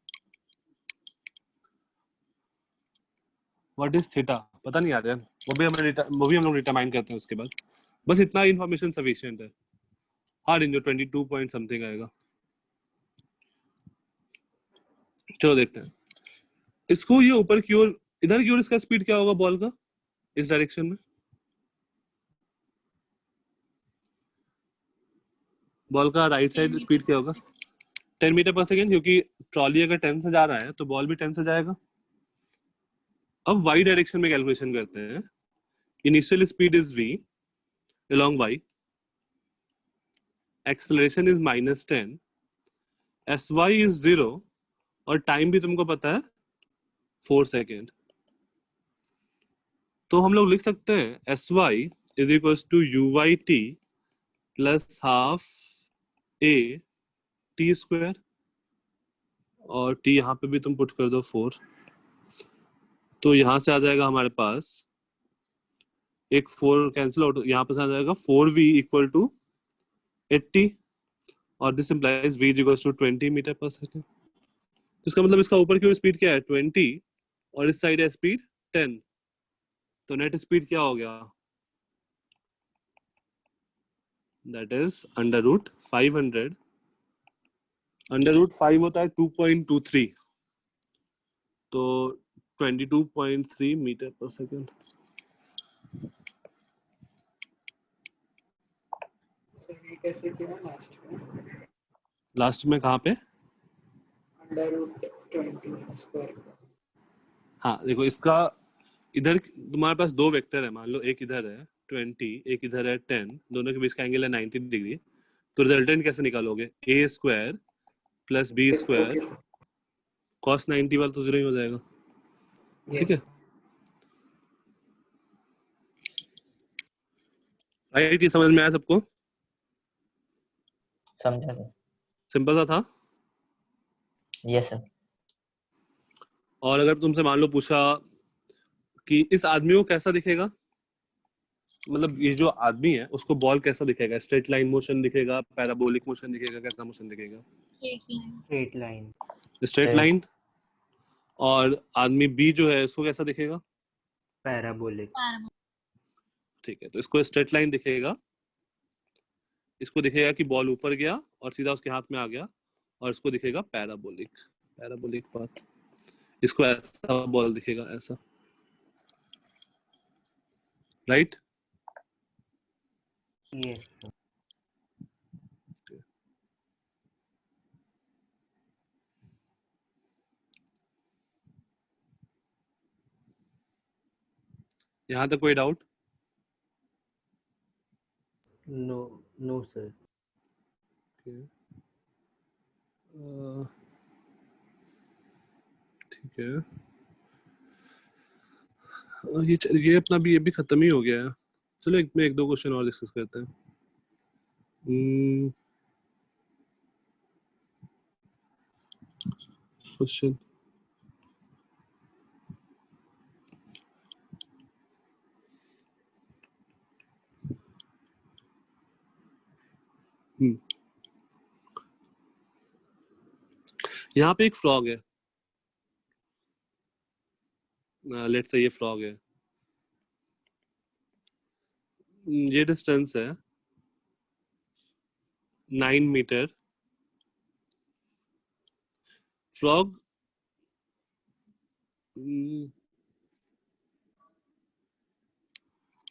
व्हाट इज थीटा पता नहीं यार, वो भी हम लोग डिटरमाइन करते हैं उसके बाद. बस इतना इन्फॉर्मेशन सफिशिएंट है. हाँ रेंजो 22 पॉइंट समथिंग आएगा. चलो देखते हैं इसको. ये ऊपर की ओर, इधर की ओर इसका स्पीड क्या होगा बॉल का, इस डायरेक्शन में बॉल का राइट साइड स्पीड क्या होगा? 10 मीटर पर सेकेंड, क्योंकि ट्रॉली अगर 10 से जा रहा है तो बॉल भी 10 से जाएगा. अब वाई डायरेक्शन में कैलकुलेशन करते हैं. Initial speed is v along y, acceleration is -10, sy is 0 और टाइम भी तुमको पता है 4 सेकेंड. तो हम लोग लिख सकते हैं sy is equals to uyt plus half a t square, और t यहाँ पे भी तुम पुट कर दो 4. तो यहाँ से आ जाएगा हमारे पास एक 4 कैंसिल आउट, यहाँ पे से आ जाएगा 4v इक्वल टू 80 और this implies v equals to 20 metre पर सेकेंड. इसका मतलब इसका ऊपर की स्पीड क्या है 20 और इस साइड है स्पीड 10. तो नेट स्पीड क्या हो गया? That is √500. √5 होता है 2.23, तो 22.3 मीटर पर सेकेंड. सर ये कैसे किया लास्ट में कहाँ पे? √20 स्क्वायर. हाँ देखो, इसका इधर तुम्हारे पास दो वेक्टर है, मान लो एक इधर है 20, एक इधर है 10, दोनों के बीच का एंगल है 90 डिग्री. तो रिजल्टेंट कैसे निकालोगे? a square plus b square cos 90 वाला तो 0 ही हो जाएगा. ठीक है, राइट? ये समझ में आया सबको? समझा सर. सिंपल सा था. Yes sir. और अगर तुमसे मान लो पूछा कि इस आदमी को कैसा दिखेगा, मतलब ये जो आदमी है उसको बॉल कैसा दिखेगा? स्ट्रेट लाइन मोशन दिखेगा, पैराबोलिक मोशन दिखेगा, कैसा मोशन दिखेगा? Straight line. Straight line. और आदमी बी जो है उसको कैसा दिखेगा? पैराबोलिक. ठीक है, तो इसको स्ट्रेट लाइन दिखेगा, इसको दिखेगा कि बॉल ऊपर गया और सीधा उसके हाथ में आ गया, और इसको दिखेगा पैराबोलिक पाथ. इसको ऐसा बॉल दिखेगा, ऐसा. राइट? Yes sir. यहाँ तक कोई डाउट? No sir. ठीक है, ये अपना भी, ये भी खत्म ही हो गया है. चलो एक दो क्वेश्चन और डिस्कस करते हैं. क्वेश्चन यहाँ पे एक फ्रॉग है. लेट्स से ये फ्रॉग है. ये डिस्टेंस है 9 metre. Frog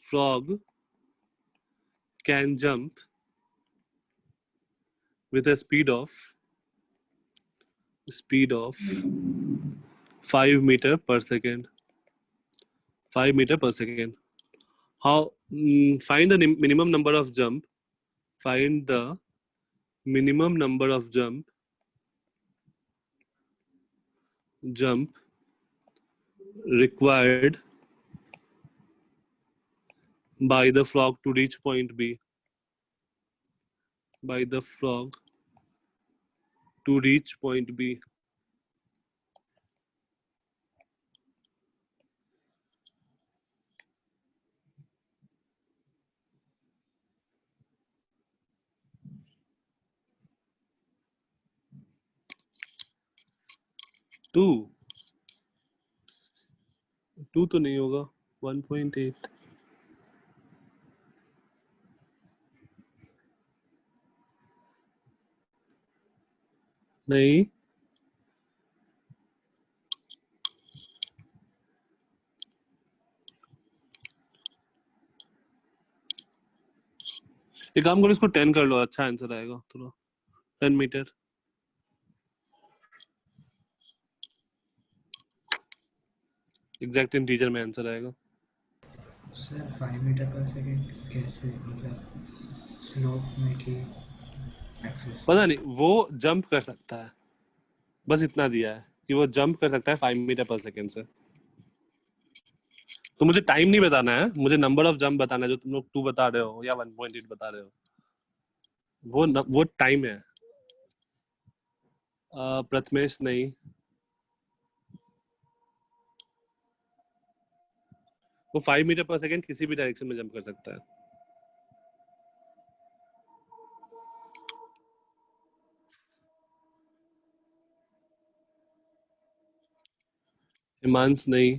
frog can jump with a speed of 5 meter per second. 5 meter per second. How find the minimum number of jump? Find the minimum number of jump required by the frog to reach point B. By the frog to reach point B. Two तो नहीं होगा 1.8 नहीं एक काम करो इसको 10 कर लो अच्छा आंसर आएगा थोड़ा 10 मीटर एग्जैक्ट इंटीजर में आंसर आएगा सर 5 मीटर पर सेकंड कैसे मतलब स्लोप में कि एक्सेस पता नहीं वो जंप कर सकता है बस इतना दिया है कि वो जंप कर सकता है 5 मीटर पर सेकंड से तो मुझे टाइम नहीं बताना है मुझे नंबर ऑफ जंप बताना है जो तुम लोग 2 बता रहे हो या 1.8 बता रहे हो वो टाइम है प्रथमेश नहीं वो 5 मीटर पर सेकंड किसी भी डायरेक्शन में जंप कर सकता है हिमांश नहीं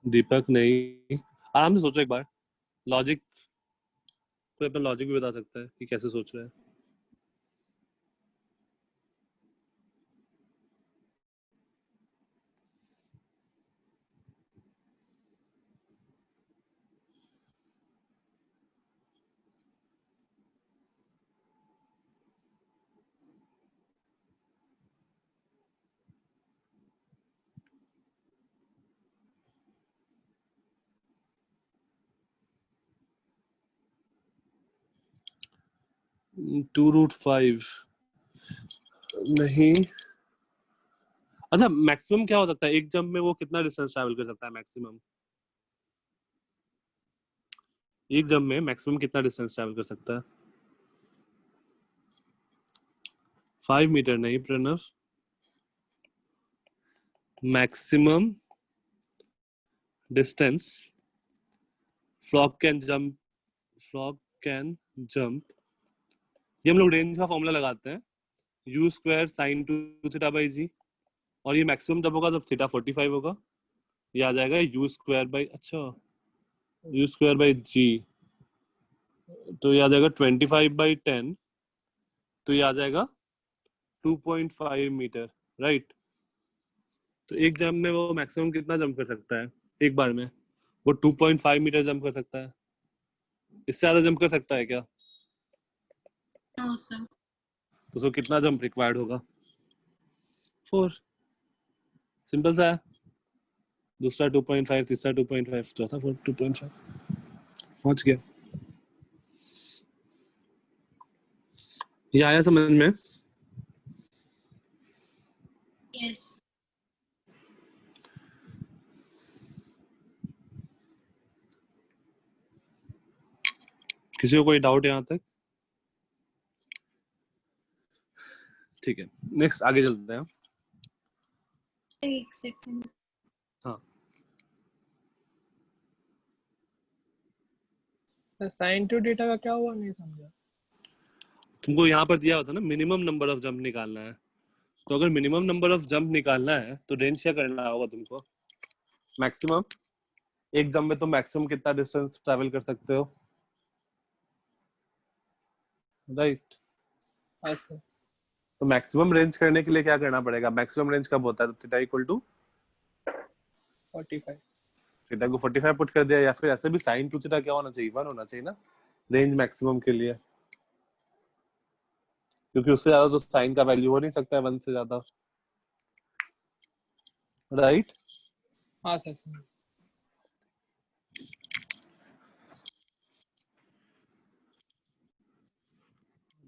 दीपक नहीं आराम से सोचो एक बार लॉजिक कोई अपना लॉजिक भी बता सकता है कि कैसे सोच रहा है टू रूट 5 नहीं अच्छा मैक्सिमम क्या हो सकता है एक जंप में वो कितना डिस्टेंस ट्रैवल कर सकता है मैक्सिमम एक जंप में मैक्सिमम कितना डिस्टेंस ट्रैवल कर सकता है 5 मीटर नहीं Pranav maximum distance frog can jump ये हम लोग रेंज का फॉर्मूला लगाते हैं u square sine 2 theta by g और ये मैक्सिमम जब होगा तब थीटा 45 होगा ये आ जाएगा u स्क्वायर बाई अच्छा u स्क्वायर बाई जी तो ये आ जाएगा 25 बाई 10 तो ये आ जाएगा 2.5 मीटर राइट तो एक जंप में वो मैक्सिमम कितना जंप कर सकता है एक बार में वो 2.5 मीटर जंप कर सकता है इससे ज्यादा जंप कर सकता है क्या No, sir. तो उसको कितना जंप रिक्वायर्ड होगा 4 सिंपल सा है दूसरा 2.5 तीसरा 2.5 चौथा 2.5 पहुंच गया ये आया समझ में Yes. किसी को कोई डाउट यहाँ तक ठीक है नेक्स्ट आगे चलते हैं एक सेकंड हाँ साइन टू डेटा का क्या हुआ नहीं समझा तुमको यहाँ पर दिया होता ना मिनिमम नंबर ऑफ जंप निकालना है तो अगर मिनिमम नंबर ऑफ जंप निकालना है तो रेंज क्या करना होगा तुमको मैक्सिमम एक जंप में तो मैक्सिमम कितना डिस्टेंस ट्रैवल कर सकते हो राइट हाँ सर। तो मैक्सिमम रेंज करने के लिए क्या करना पड़ेगा? मैक्सिमम रेंज कब होता है? तो थीटा इक्वल टू 45। थीटा को 45 पुट कर दिया, या फिर ऐसे भी साइन टू थीटा क्या होना चाहिए? 1 होना चाहिए ना रेंज मैक्सिमम के लिए, क्योंकि उससे ज्यादा तो साइन का वैल्यू हो नहीं सकता है 1 से ज्यादा, राइट? हाँ सर सर।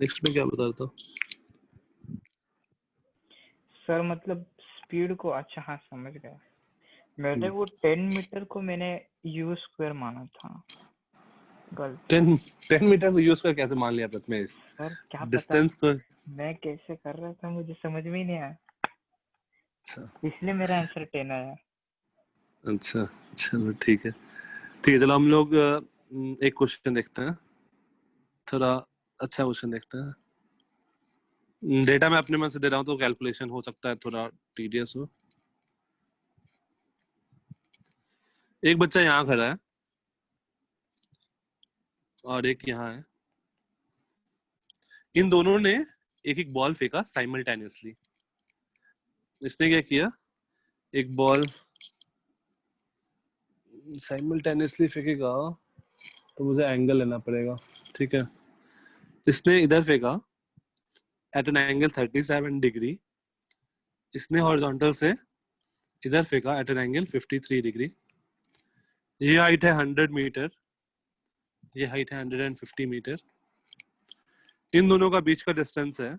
नेक्स्ट में क्या बता रहा था? सर मतलब स्पीड को, अच्छा हाँ समझ गया। मैंने वो 10 मीटर को मैंने यू स्क्वायर माना था, गलत। 10 मीटर को यूज कर कैसे मान लिया प्रथमेश? सर क्या पता डिस्टेंस को। मैं कैसे कर रहा था, मुझे समझ में ही नहीं आया, अच्छा इसलिए मेरा आंसर 10 आया। अच्छा, चलो ठीक है। ठीक है, चलो हम लोग एक क्वेश्चन देखते हैं, थोड़ा अच्छा क्वेश्चन देखते हैं। डेटा मैं अपने मन से दे रहा हूँ तो कैलकुलेशन हो सकता है थोड़ा टीडियस हो। एक बच्चा यहाँ खड़ा है और एक यहाँ है, इन दोनों ने एक एक बॉल फेंका साइमल्टेनियसली। इसने क्या किया, एक बॉल साइमल्टेनियसली फेंकेगा तो मुझे एंगल लेना पड़ेगा, ठीक है? इसने इधर फेंका एट एन एंगल 37 डिग्री, इसने हॉरिजॉन्टल से इधर फेंका एट एन एंगल 53 डिग्री। ये हाइट है 100 मीटर, ये हाइट है 150 मीटर। इन दोनों का बीच का डिस्टेंस है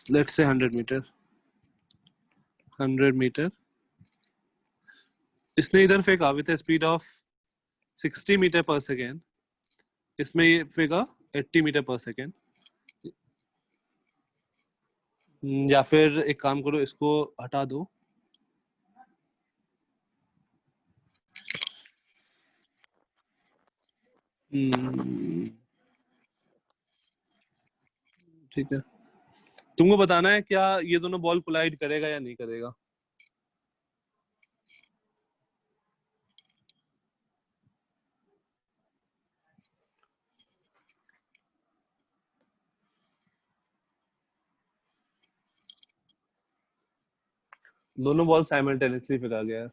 लेट्स से 100 मीटर। 100 मीटर इसने इधर फेंका विद स्पीड ऑफ 60 मीटर पर सेकेंड, इसमें ये फेंका 80 मीटर पर सेकेंड। या फिर एक काम करो, इसको हटा दो, ठीक है। तुमको बताना है क्या ये दोनों बॉल कोलाइड करेगा या नहीं करेगा। दोनों बॉल साइमल्टेनियसली फेंका गया है।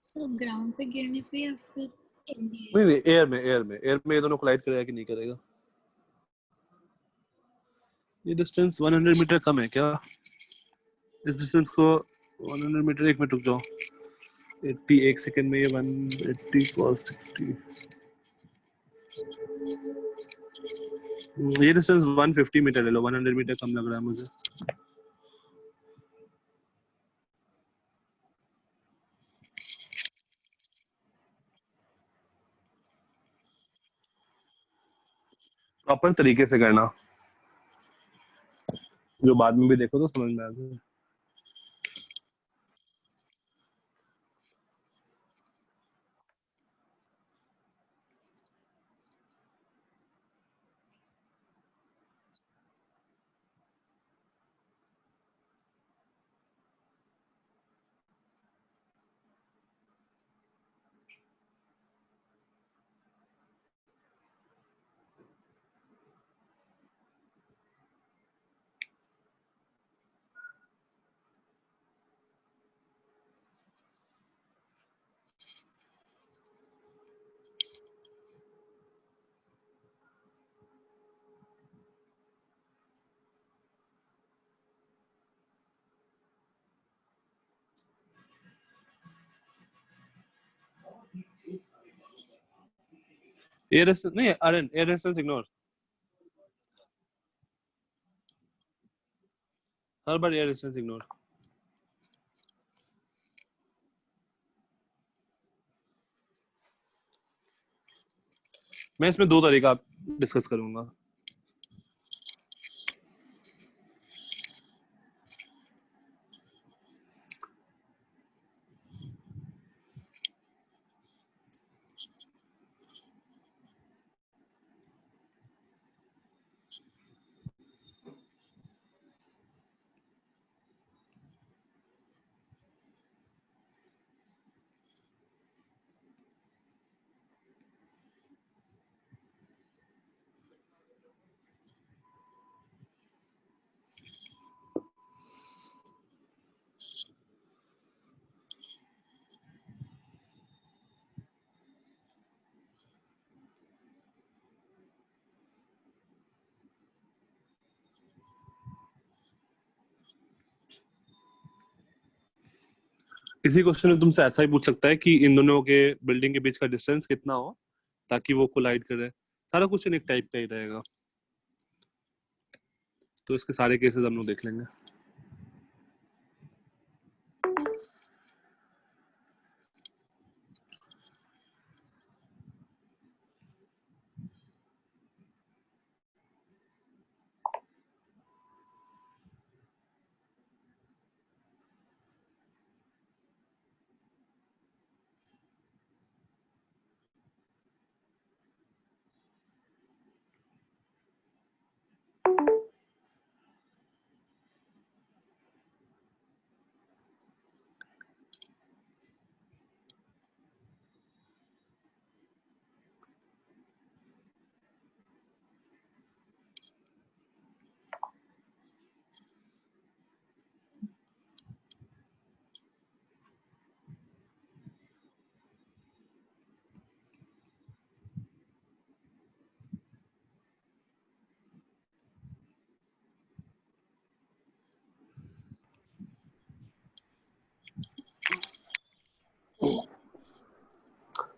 So ground पे गिरने पे या फिर in the air? नहीं, एयर में ये दोनों कोलाइड करेगा कि नहीं करेगा। ये डिस्टेंस 100 मीटर कम है क्या? इस डिस्टेंस को 100 मीटर, एक मिनट रुक जाओ, 80 एक सेकंड में ये 180 cos 60, ये डिस्टेंस 150 मीटर ले लो, 100 मीटर कम लग रहा है मुझे। प्रॉपर तरीके से करना, जो बाद में भी देखो तो समझ में आ जाए। एयर रेजिस्टेंस नहीं, आरएन एयर रेजिस्टेंस इग्नोर, हर बार एयर रेजिस्टेंस इग्नोर। मैं इसमें दो तरीका डिस्कस करूंगा। इसी क्वेश्चन में तुमसे ऐसा ही पूछ सकता है कि इन दोनों के बिल्डिंग के बीच का डिस्टेंस कितना हो ताकि वो कोलाइड करे। सारा क्वेश्चन एक टाइप का ही रहेगा, तो इसके सारे केसेस हम लोग देख लेंगे।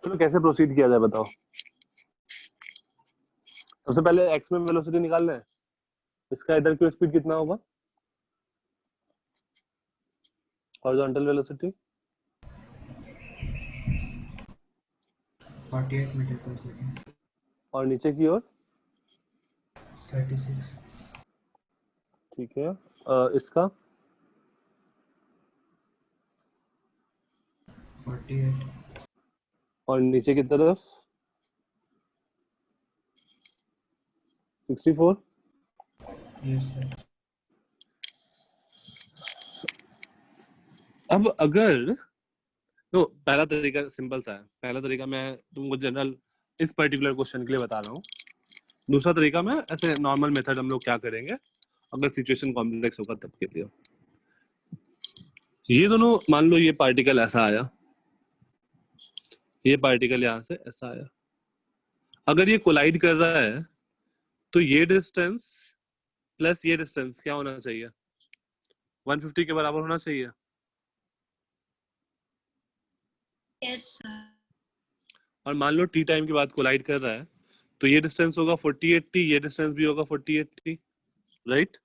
चलो कैसे प्रोसीड किया जाए बताओ। सबसे पहले एक्स में वेलोसिटी निकालना है, इसका इधर की स्पीड कितना होगा, हॉरिजॉन्टल वेलोसिटी 48 मीटर पर सेकेंड। और नीचे की ओर 36। ठीक है। इसका 48। और नीचे की तरफ 64। Yes sir. अब अगर तो पहला तरीका सिंपल सा है, पहला तरीका मैं तुमको जनरल इस पर्टिकुलर क्वेश्चन के लिए बता रहा हूँ। दूसरा तरीका मैं ऐसे नॉर्मल मेथड हम लोग क्या करेंगे अगर सिचुएशन कॉम्प्लेक्स होगा तब के लिए। ये दोनों मान लो ये पार्टिकल ऐसा आया, ये पार्टिकल यहाँ से ऐसा आया, अगर ये कोलाइड कर रहा है तो ये डिस्टेंस प्लस ये डिस्टेंस क्या होना चाहिए, 150 के बराबर होना चाहिए। Yes sir. और मान लो टी टाइम के बाद कोलाइड कर रहा है तो ये डिस्टेंस होगा 48t, ये डिस्टेंस भी होगा 48t, राइट?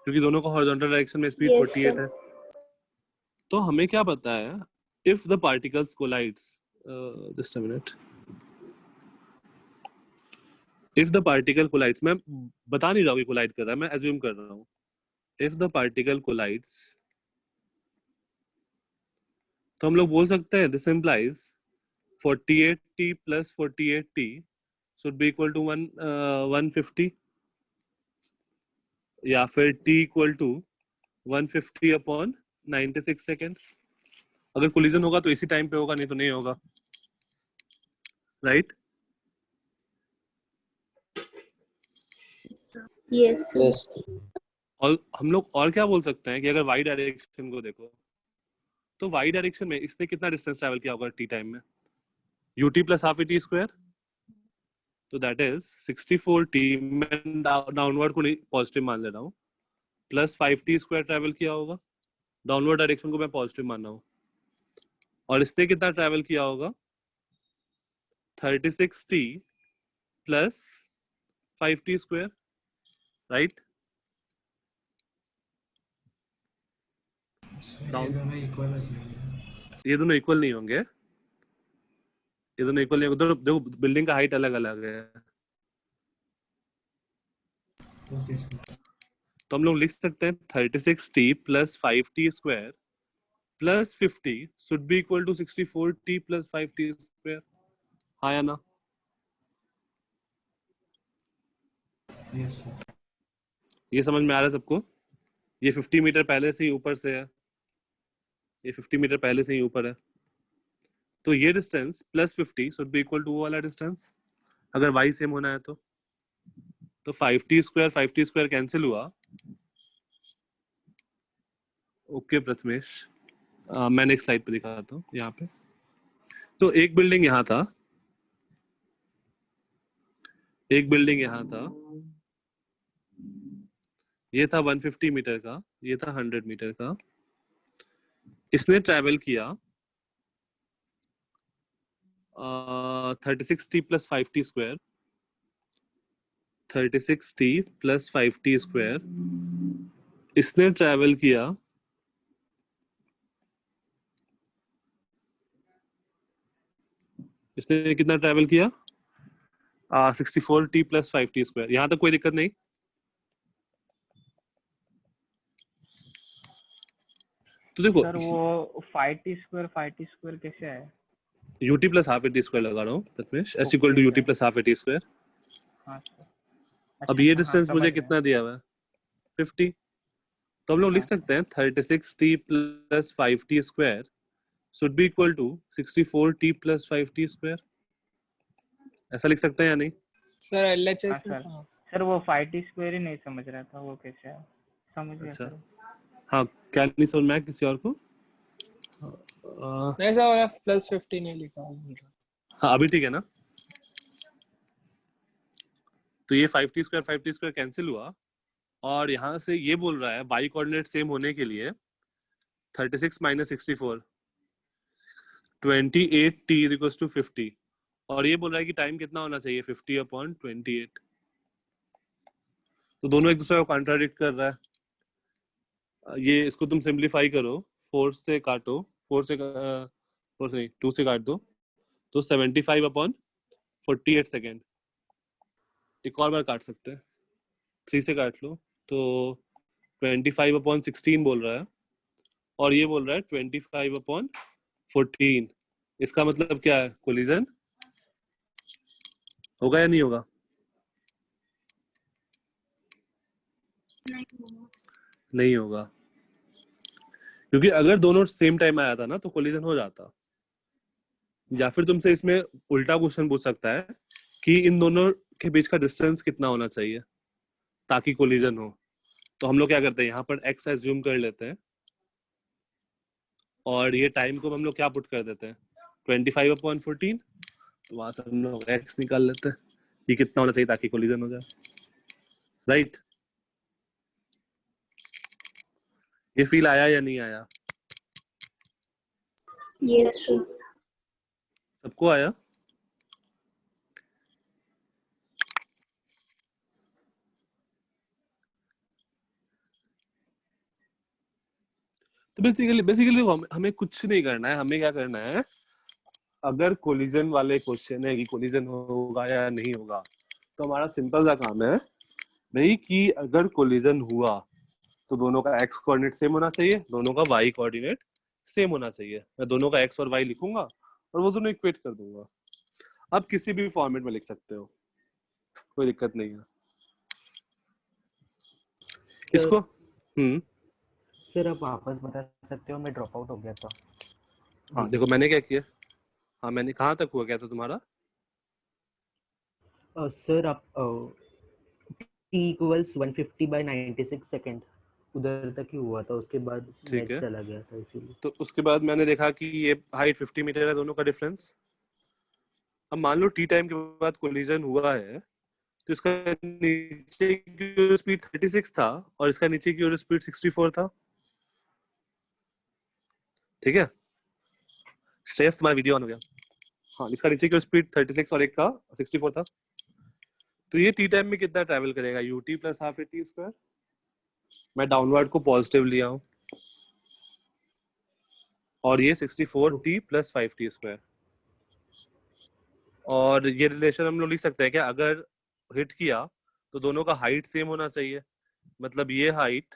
क्योंकि दोनों का हॉरिजॉन्टल डायरेक्शन में स्पीड 48 है। तो हमें क्या पता है, if the particles collides, just a minute, if the particle collides, मैं बता नहीं रहा हूँ कोलाइड कर रहा है, मैं एज्यूम कर रहा हूँ। इफ द पार्टिकल कोलाइड्स, तो हम लोग बोल सकते हैं this implies 48t plus 48t should be equal to 150, या फिर t equal to 150 upon 96 second. अगर कोलिजन होगा तो इसी टाइम पे होगा, नहीं तो नहीं होगा, राइट? यस। और हम लोग और क्या बोल सकते हैं कि अगर वाई डायरेक्शन को देखो तो वाई डायरेक्शन में इसने कितना डिस्टेंस ट्रैवल किया होगा टी टाइम में, ut plus half at square, तो दैट इज 64t, मैं डाउनवर्ड को नहीं पॉजिटिव मान ले रहा हूँ, प्लस 5t स्क्वायर ट्रैवल किया होगा। डाउनवर्ड डायरेक्शन को मैं पॉजिटिव मान रहा हूँ। और इसने कितना ट्रैवल किया होगा, 36t plus 5t square, right? ये दोनों इक्वल हो जाएंगे। ये दोनों इक्वल नहीं होंगे, ये दोनों इक्वल नहीं, उधर देखो बिल्डिंग का हाइट अलग अलग है। Okay sir. तो हम लोग लिख सकते हैं 36t plus 5t square plus 50 should be equal to 64t plus 5t square. हाँ या ना? Yes sir. ये समझ में आ रहा है सबको? ये 50 मीटर पहले से ही ऊपर से है, ये 50 मीटर पहले से ही ऊपर है, तो ये distance plus 50 should be equal to वो वाला डिस्टेंस, अगर y सेम होना है तो। तो 5t स्क्वायर कैंसिल हुआ। ओके प्रथमेश, मैं नेक्स्ट स्लाइड पे दिखाता हूँ यहाँ पे। तो एक बिल्डिंग यहाँ था, एक बिल्डिंग यहाँ था, ये था 150 मीटर का, ये था 100 मीटर का, इसने ट्रैवल किया 36t plus 5t square, 36t plus 5t square. इसने ट्रैवल किया इसने कितना ट्रैवल किया 64t प्लस 5t स्क्वायर। यहां तक कोई दिक्कत नहीं? तो देखो सर वो 5t कैसे है? ut plus half AT square लगा रहा हूँ Prathamesh, s equal to ut sir. Plus half AT square. हाँ सर। अब ये हाँ, डिस्टेंस समझ मुझे गया। कितना दिया हुआ है 50, तो हम लोग लिख हाँ। सकते हैं 36t plus 5t square should be equal to 64t plus 5t square. ऐसा लिख सकते हैं या नहीं? सर हाँ LHS सर। था। सर वो 5t² ही नहीं समझ रहा था, वो कैसे है? समझ गया अच्छा। सर। हाँ, क्या नहीं समझ में आया किसी और को? नहीं सर प्लस 50 नहीं लिखा हुआ। हाँ अभी ठीक है ना? तो ये 5t स्क्वायर कैंसिल हुआ और यहाँ से ये बोल रहा है y कोऑर्डिनेट सेम होने के लिए 36 माइनस 64 28t इक्वल्स टू 50, और ये बोल रहा है कि टाइम कितना होना चाहिए 50/28। तो दोनों एक दूसरे को कॉन्ट्राडिक्ट कर रहा है। ये इसको तुम सिंपलीफाई करो, 4 से काटो, 4 से नहीं 2 से काट दो, तो 75/48 सेकेंड। एक और बार काट सकते हैं, 3 से काट लो तो 25/16 बोल रहा है, और ये बोल रहा है 25/14। इसका मतलब क्या है? कोलिजन होगा या नहीं होगा? नहीं होगा। नहीं होगा, क्योंकि अगर दोनों सेम टाइम आया था ना तो कोलिजन हो जाता। या फिर तुमसे इसमें उल्टा क्वेश्चन पूछ सकता है कि इन दोनों के बीच का डिस्टेंस कितना होना चाहिए ताकि कोलिजन हो। तो हम लोग क्या करते हैं, यहाँ पर x एज्यूम कर लेते हैं और ये टाइम को हम लोग क्या पुट कर देते हैं 25/14, तो वहां से हम लोग x निकाल लेते हैं ये कितना होना चाहिए ताकि कोलिजन हो जाए, राइट? ये फील आया या नहीं आया? Yes sir. सबको आया? तो बेसिकली हमें कुछ नहीं करना है। हमें क्या करना है, अगर कोलिजन वाले क्वेश्चन है कि कोलिजन होगा या नहीं होगा, तो हमारा सिंपल सा काम है भाई कि अगर कोलिजन हुआ तो दोनों का x कोऑर्डिनेट सेम होना चाहिए, दोनों का y कोऑर्डिनेट सेम होना चाहिए। मैं दोनों का x और y लिखूंगा और वो दोनों इक्वेट कर दूंगा। आप किसी भी फॉर्मेट में लिख सकते हो, कोई दिक्कत नहीं है इसको। सर आप वापस बता सकते हो, मैं ड्रॉप आउट हो गया था। हाँ देखो मैंने क्या किया। हाँ मैंने कहाँ तक हुआ क्या था तुम्हारा? सर आप t इक्वल्स 150/96 सेकेंड उधर तक ही हुआ था, उसके बाद ठीक है, चला गया था इसीलिए। तो उसके बाद मैंने देखा कि ये हाइट 50 मीटर है दोनों का डिफरेंस। अब मान लो टी टाइम के बाद कोलिजन हुआ है तो इसका नीचे की स्पीड 36 था और इसका नीचे की ओर स्पीड 64 था। ठीक है, स्ट्रेस तुम्हारा वीडियो ऑन हो गया। हाँ, इसका नीचे की ओर स्पीड 36 और एक का 64 था। तो ये टी टाइम में कितना ट्रैवल करेगा ut plus half AT square. मैं डाउनवर्ड को पॉजिटिव लिया हूँ और ये 64t प्लस 5t स्क्वायर। और ये रिलेशन हम लोग लिख सकते हैं क्या, अगर हिट किया तो दोनों का हाइट सेम होना चाहिए, मतलब ये हाइट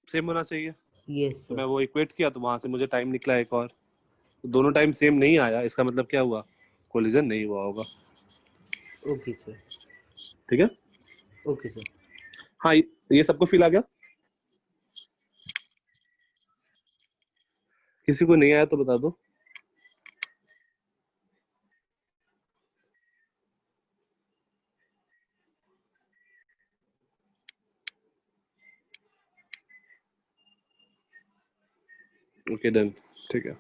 सेम होना चाहिए। यस तो मैं वो इक्वेट किया तो वहां से मुझे टाइम निकला एक और। तो दोनों टाइम सेम नहीं आया, इसका मतलब क्या हुआ, कोलिजन नहीं हुआ होगा। Okay sir. ठीक है, ओके सर। हाँ ये सबको फील आ गया? किसी को नहीं आया तो बता दो। ओके डन, ठीक है।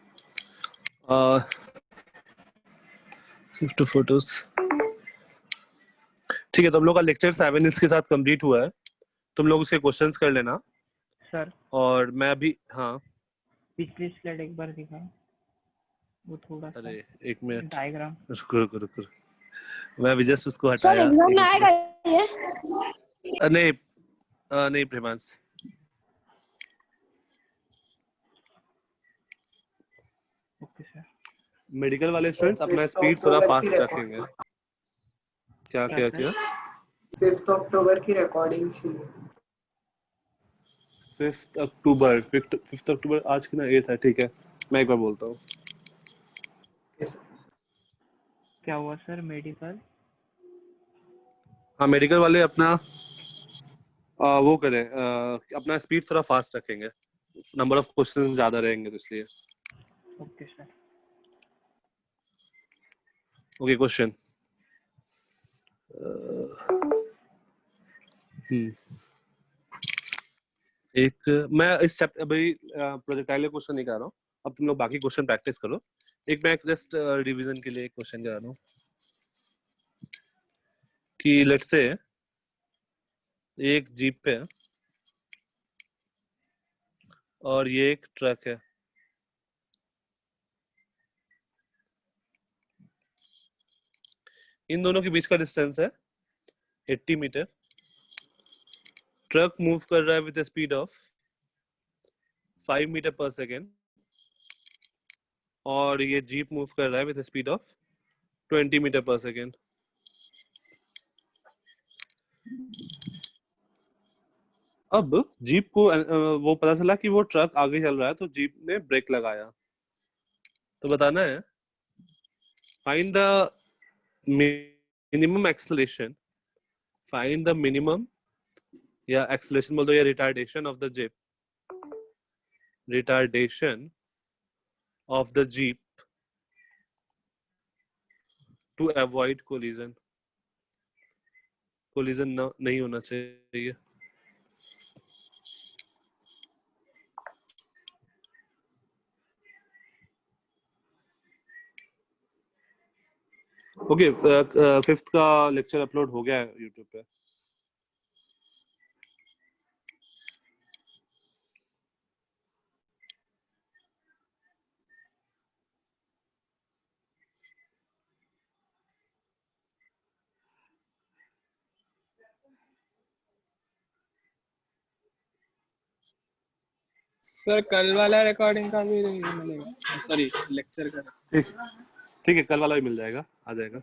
फोटोज ठीक है, तो हम लोग का लेक्चर 7 इसके साथ कंप्लीट हुआ है। तुम लोग उसके क्वेश्चंस कर लेना सर और मैं अभी। हाँ पिछली स्लाइड एक बार दिखा, वो थोड़ा सा अरे एक मिनट, डायग्राम। रुको रुको रुको, मैं अभी जस्ट उसको सर हटाया। एग्जाम एक में मिनट आएगा ये? नहीं नहीं प्रेमांस, ओके सर। मेडिकल वाले स्टूडेंट्स अपना 5th स्पीड थोड़ा अक्टूबर की फास्ट रिकॉर्डिंग, रखेंगे। क्या क्या क्या सर? क्या 5th अक्टूबर की रिकॉर्डिंग थी। 5th अक्टूबर आज की ना 8th है, ठीक है मैं एक बार बोलता हूँ। क्या हुआ सर? मेडिकल हाँ मेडिकल वाले अपना वो करें, अपना स्पीड थोड़ा फास्ट रखेंगे, नंबर ऑफ क्वेश्चन ज्यादा रहेंगे तो इसलिए। Okay sir. ओके क्वेश्चन, एक मैं इस चैप्टर अभी प्रोजेक्टाइल क्वेश्चन नहीं कर रहा हूँ, अब तुम लोग बाकी क्वेश्चन प्रैक्टिस करो। एक मैं जस्ट रिवीजन के लिए एक क्वेश्चन कर रहा हूँ कि लेट्स से एक जीप है और ये एक ट्रक है, इन दोनों के बीच का डिस्टेंस है 80 मीटर। ट्रक मूव कर रहा है विद स्पीड ऑफ 5 मीटर पर सेकेंड और ये जीप मूव कर रहा है विद स्पीड ऑफ 20 मीटर पर सेकेंड। अब जीप को वो पता चला कि वो ट्रक आगे चल रहा है तो जीप ने ब्रेक लगाया। तो बताना है find the minimum acceleration, find the minimum या एक्सेलरेशन बोल दो या retardation of the jeep, retardation of the jeep to avoid collision. Collision नहीं होना चाहिए। ओके 5th का लेक्चर अपलोड हो गया है यूट्यूब पे। सर कल वाला रिकॉर्डिंग का भी मिलेगा, सॉरी लेक्चर का। ठीक ठीक है, कल वाला भी मिल जाएगा, आ जाएगा।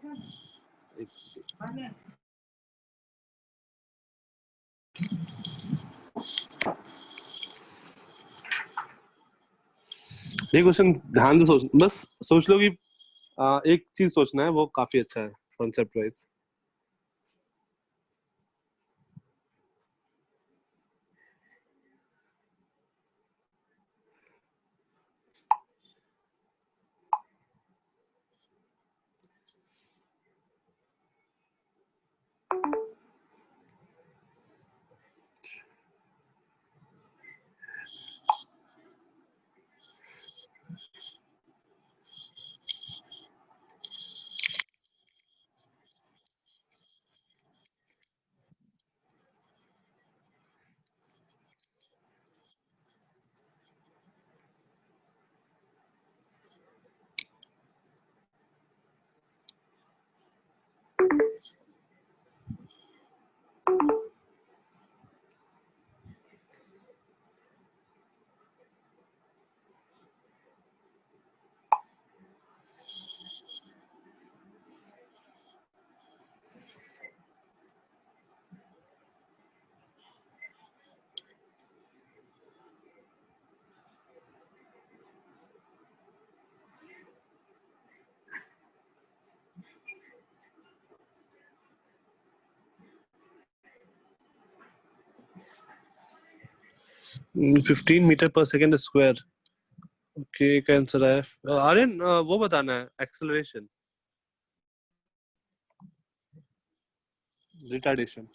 ये क्वेश्चन ध्यान से सोच, बस सोच लो कि एक चीज सोचना है, वो काफी अच्छा है कॉन्सेप्ट वाइज। फिफ्टीन मीटर पर सेकेंड स्क्वायर। ओके का आंसर है आर्यन, वो बताना है एक्सेलरेशन, रिटार्डेशन।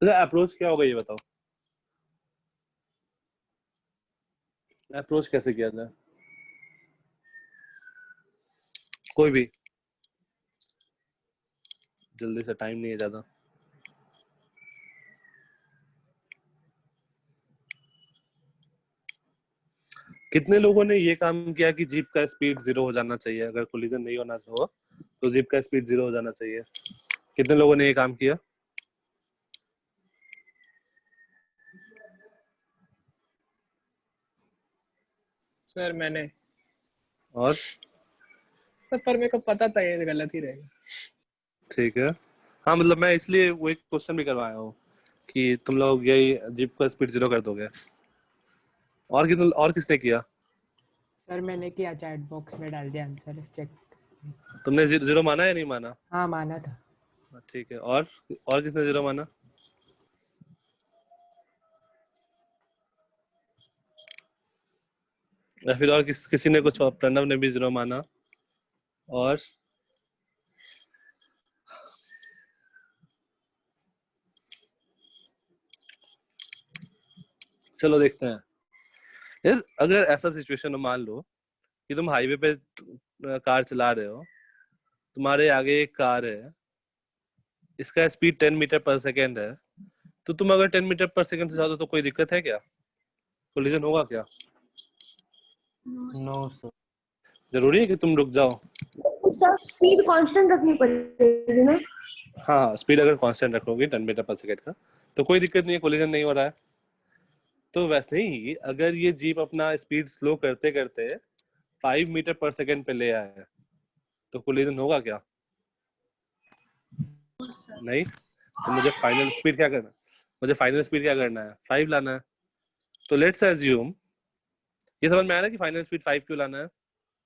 अप्रोच क्या होगा ये बताओ, अप्रोच कैसे किया जाए? कोई भी, जल्दी से, टाइम नहीं है ज्यादा। कितने लोगों ने ये काम किया कि जीप का स्पीड 0 हो जाना चाहिए, अगर कोलिजन नहीं होना हो तो जीप का स्पीड 0 हो जाना चाहिए? कितने लोगों ने ये काम किया? सर मैंने, और पर मेरे को पता था ये गलत ही रहेगा। ठीक है, हाँ मतलब मैं इसलिए वो एक क्वेश्चन भी करवाया हूँ कि तुम लोग यही जीप का स्पीड 0 कर दोगे। और किसने किया? सर मैंने किया, चैट बॉक्स में डाल दिया आंसर, चेक। तुमने 0 माना या नहीं माना? हाँ माना था। ठीक है, और किसने 0 माना? या फिर और किसी ने कुछ, प्रणव ने भी 0 माना। और चलो देखते हैं यार, अगर ऐसा सिचुएशन हो, मान लो कि तुम हाईवे पे कार चला रहे हो, तुम्हारे आगे एक कार है, इसका स्पीड 10 मीटर पर सेकेंड है, तो तुम अगर 10 मीटर पर सेकेंड से जाओ तो कोई दिक्कत है क्या? कोलिजन होगा क्या? No sir. जरूरी है कि तुम रुक जाओ? सर स्पीड कांस्टेंट रखनी पड़ेगी ना? हाँ, स्पीड अगर कांस्टेंट रखोगे 10 मीटर पर सेकेंड का तो कोई दिक्कत नहीं है, कोलिजन नहीं हो रहा है। तो वैसे ही अगर ये जीप अपना स्पीड स्लो करते करते 5 मीटर पर सेकेंड पे ले आए तो कोलिजन होगा क्या? नहीं। तो मुझे फाइनल स्पीड क्या करना है? 5 लाना है। तो लेट्स अज्यूम, ये समझ में आया ना कि फाइनल स्पीड 5 क्यों लाना है?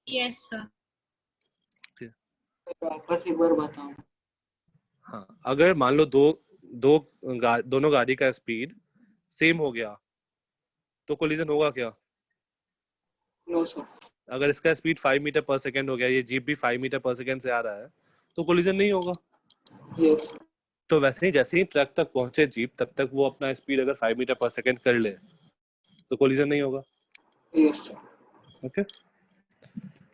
Yes sir. वापस एक बार बताओ। हाँ, अगर मान लो दोनों गाड़ी का स्पीड सेम हो गया तो कोलिजन होगा क्या? No sir. अगर इसका स्पीड 5 मीटर पर सेकेंड हो गया, ये जीप भी 5 मीटर पर सेकेंड से आ रहा है, तो कोलिजन नहीं होगा। यस। तो वैसे ही जैसे ही ट्रक तक पहुंचे जीप, तब तक वो अपना स्पीड अगर 5 मीटर पर सेकेंड कर ले तो कोलिजन नहीं होगा। Yes sir. ओके,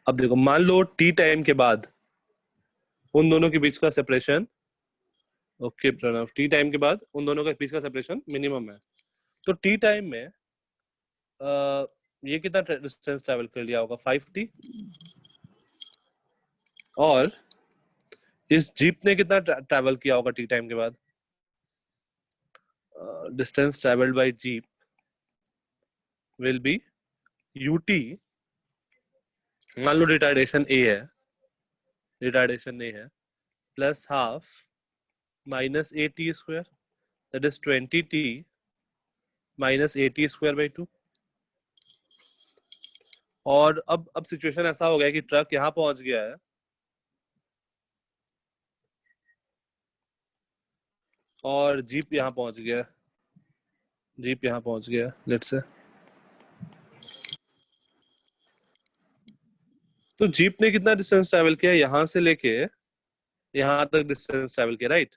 अब देखो, मान लो टी टाइम के बाद उन दोनों के बीच का separation, okay Pranav, T time के बाद उन दोनों के बीच का सेपरेशन मिनिमम है। तो टी टाइम में ये कितना डिस्टेंस ट्रैवल कर लिया होगा? 5t। और इस जीप ने कितना ट्रैवल किया होगा टी टाइम के बाद? Distance travelled bye jeep will be ut। मान लो रिटार्डेशन a है, plus half minus at square, that is 20t minus at square by 2। और अब सिचुएशन ऐसा हो गया कि ट्रक यहाँ पहुंच गया है और जीप यहाँ पहुंच गया, लेट्स से। तो जीप ने कितना डिस्टेंस ट्रैवल किया? यहाँ से लेके यहाँ तक डिस्टेंस ट्रैवल किया, राइट?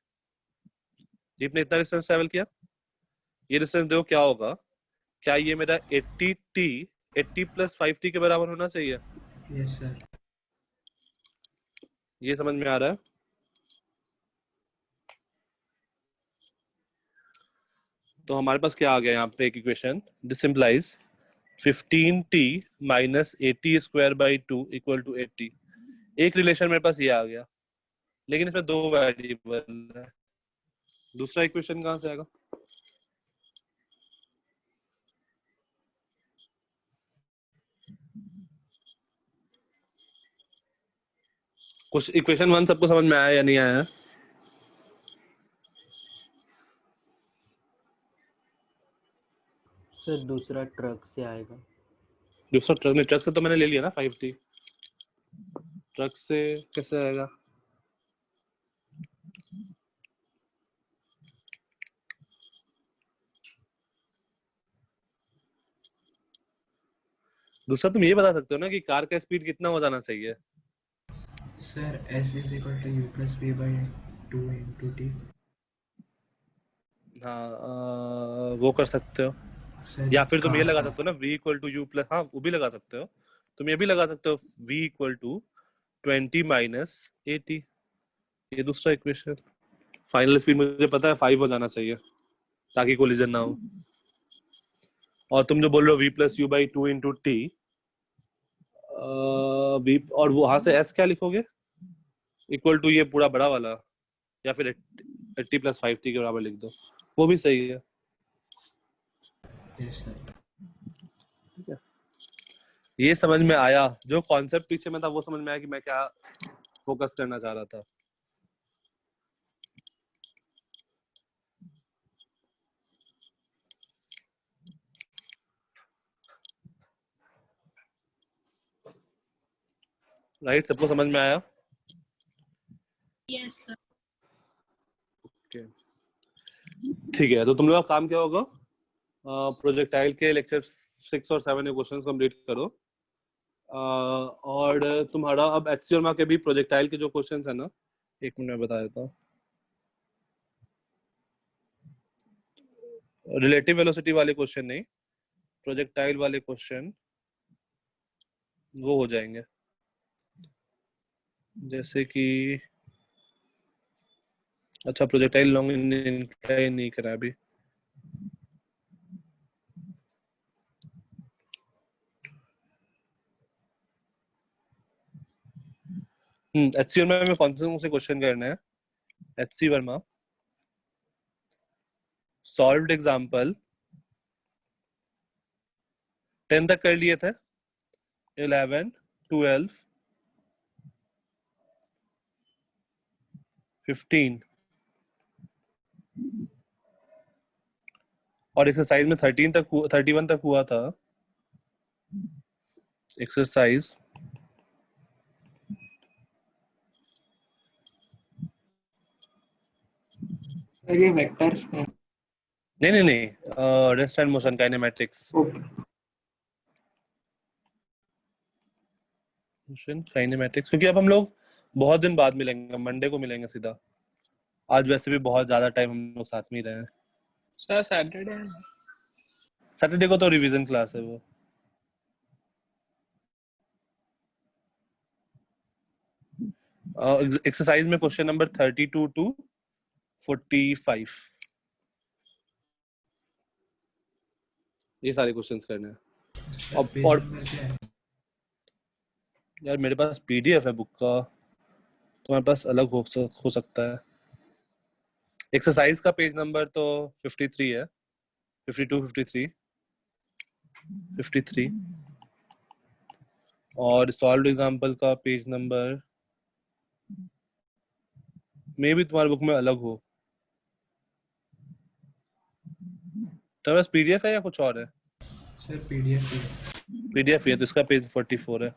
जीप ने इतना डिस्टेंस ट्रैवल किया। ये डिस्टेंस देखो क्या होगा, क्या ये मेरा 80 प्लस 5t के बराबर होना चाहिए? Yes sir. ये समझ में आ रहा है? तो हमारे पास क्या आ गया यहाँ पे एक equation, this implies 15t minus 80 square by 2 equal to 80। एक रिलेशन मेरे पास ये आ गया, लेकिन इसमें 2 वेरिएबल है। दूसरा इक्वेशन कहाँ से आएगा? कुछ इक्वेशन 1 सबको समझ में आया या नहीं आया? सर दूसरा ट्रक से आएगा। दूसरा ट्रक से तो मैंने ले लिया ना 5t, ट्रक से कैसे आएगा? दूसरा तुम ये बता सकते हो ना कि कार का स्पीड कितना हो जाना चाहिए? Sir s is equal to u plus v by 2 into t। हाँ वो कर सकते हो, सर या फिर तुम ये कार लगा का सकते हो ना v equal to u plus, हाँ वो भी लगा सकते हो। तुम ये भी लगा सकते हो v इक्वल टू 20 माइनस 80, ये दूसरा इक्वेशन। फाइनल स्पीड मुझे पता है 5 हो जाना चाहिए ताकि कोलिजन ना हो। और तुम जो बोल रहे हो v plus you by 2 into T, v और वहां से s क्या लिखोगे, इक्वल टू ये पूरा बड़ा वाला, या फिर 80 प्लस 5t के बराबर लिख दो, वो भी सही है। Yes sir. ठीक है, ये समझ में आया, जो कॉन्सेप्ट पीछे में था वो समझ में आया कि मैं क्या फोकस करना चाह रहा था। राइट, सबको समझ में आया? Yes, sir. ओके ठीक है, तो तुम लोग का काम क्या होगा, प्रोजेक्टाइल के लेक्चर 6 और 7 के क्वेश्चंस कंप्लीट करो। और तुम्हारा अब एचसीएम के भी प्रोजेक्टाइल के जो क्वेश्चंस है ना, एक मिनट में बता देता हूँ। रिलेटिव वेलोसिटी वाले क्वेश्चन नहीं, प्रोजेक्टाइल वाले क्वेश्चन वो हो जाएंगे। जैसे कि अच्छा प्रोजेक्टाइल लॉन्ग इंक्लाइन नहीं करा अभी। एचसी वर्मा में कौन से क्वेश्चन करना है? एचसी वर्मा सॉल्व्ड एग्जांपल 10 तक कर लिए थे, 11, 12, 15 और एक्सरसाइज में 13 तक 31 तक हुआ था। एक्सरसाइज सर ये वेक्टर्स हैं। नहीं rest and motion kinematics. Motion kinematics, क्योंकि अब हम लोग बहुत दिन बाद मिलेंगे, मंडे को मिलेंगे सीधा। आज वैसे भी बहुत ज्यादा टाइम हम लोग साथ में ही रहे हैं। सर सैटरडे सैटरडे को तो रिवीजन क्लास है वो। एक्सरसाइज में क्वेश्चन नंबर 32 टू 45 ये सारे क्वेश्चंस करने हैं। और यार मेरे पास पीडीएफ है बुक का, तुम्हारे पास अलग हो सकता है। एक्सरसाइज का पेज नंबर तो 53 है, 52, 53 और सॉल्व्ड एग्जांपल का पेज नंबर मे भी तुम्हारी बुक में अलग हो। तुम्हारे पास पीडीएफ है या कुछ और है? सर पीडीएफ है तो इसका पेज 44 है।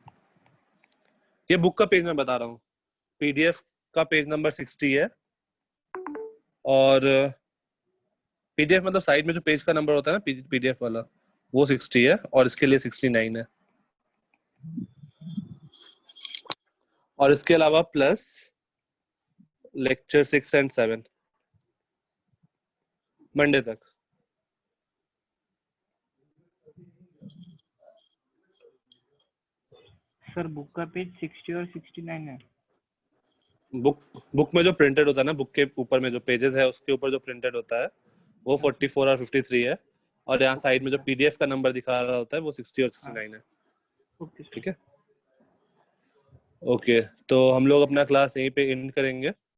ये बुक का पेज मैं बता रहा हूँ, पीडीएफ का पेज नंबर 60 है और पीडीएफ मतलब साइड में जो पेज का नंबर होता है ना पीडीएफ वाला, वो 60 है और इसके लिए 69 है। और इसके अलावा प्लस लेक्चर 6 एंड 7 मंडे तक। सर बुक का पेज 60 और 69 है। बुक में जो प्रिंटेड होता है ना, बुक के ऊपर में जो पेजेस है उसके ऊपर जो प्रिंटेड होता है वो 44 और 53 है, और यहाँ साइड में जो पीडीएफ का नंबर दिखा रहा होता है वो 60 और 69 है। ठीक है, ओके तो हम लोग अपना क्लास यहीं पे एंड करेंगे।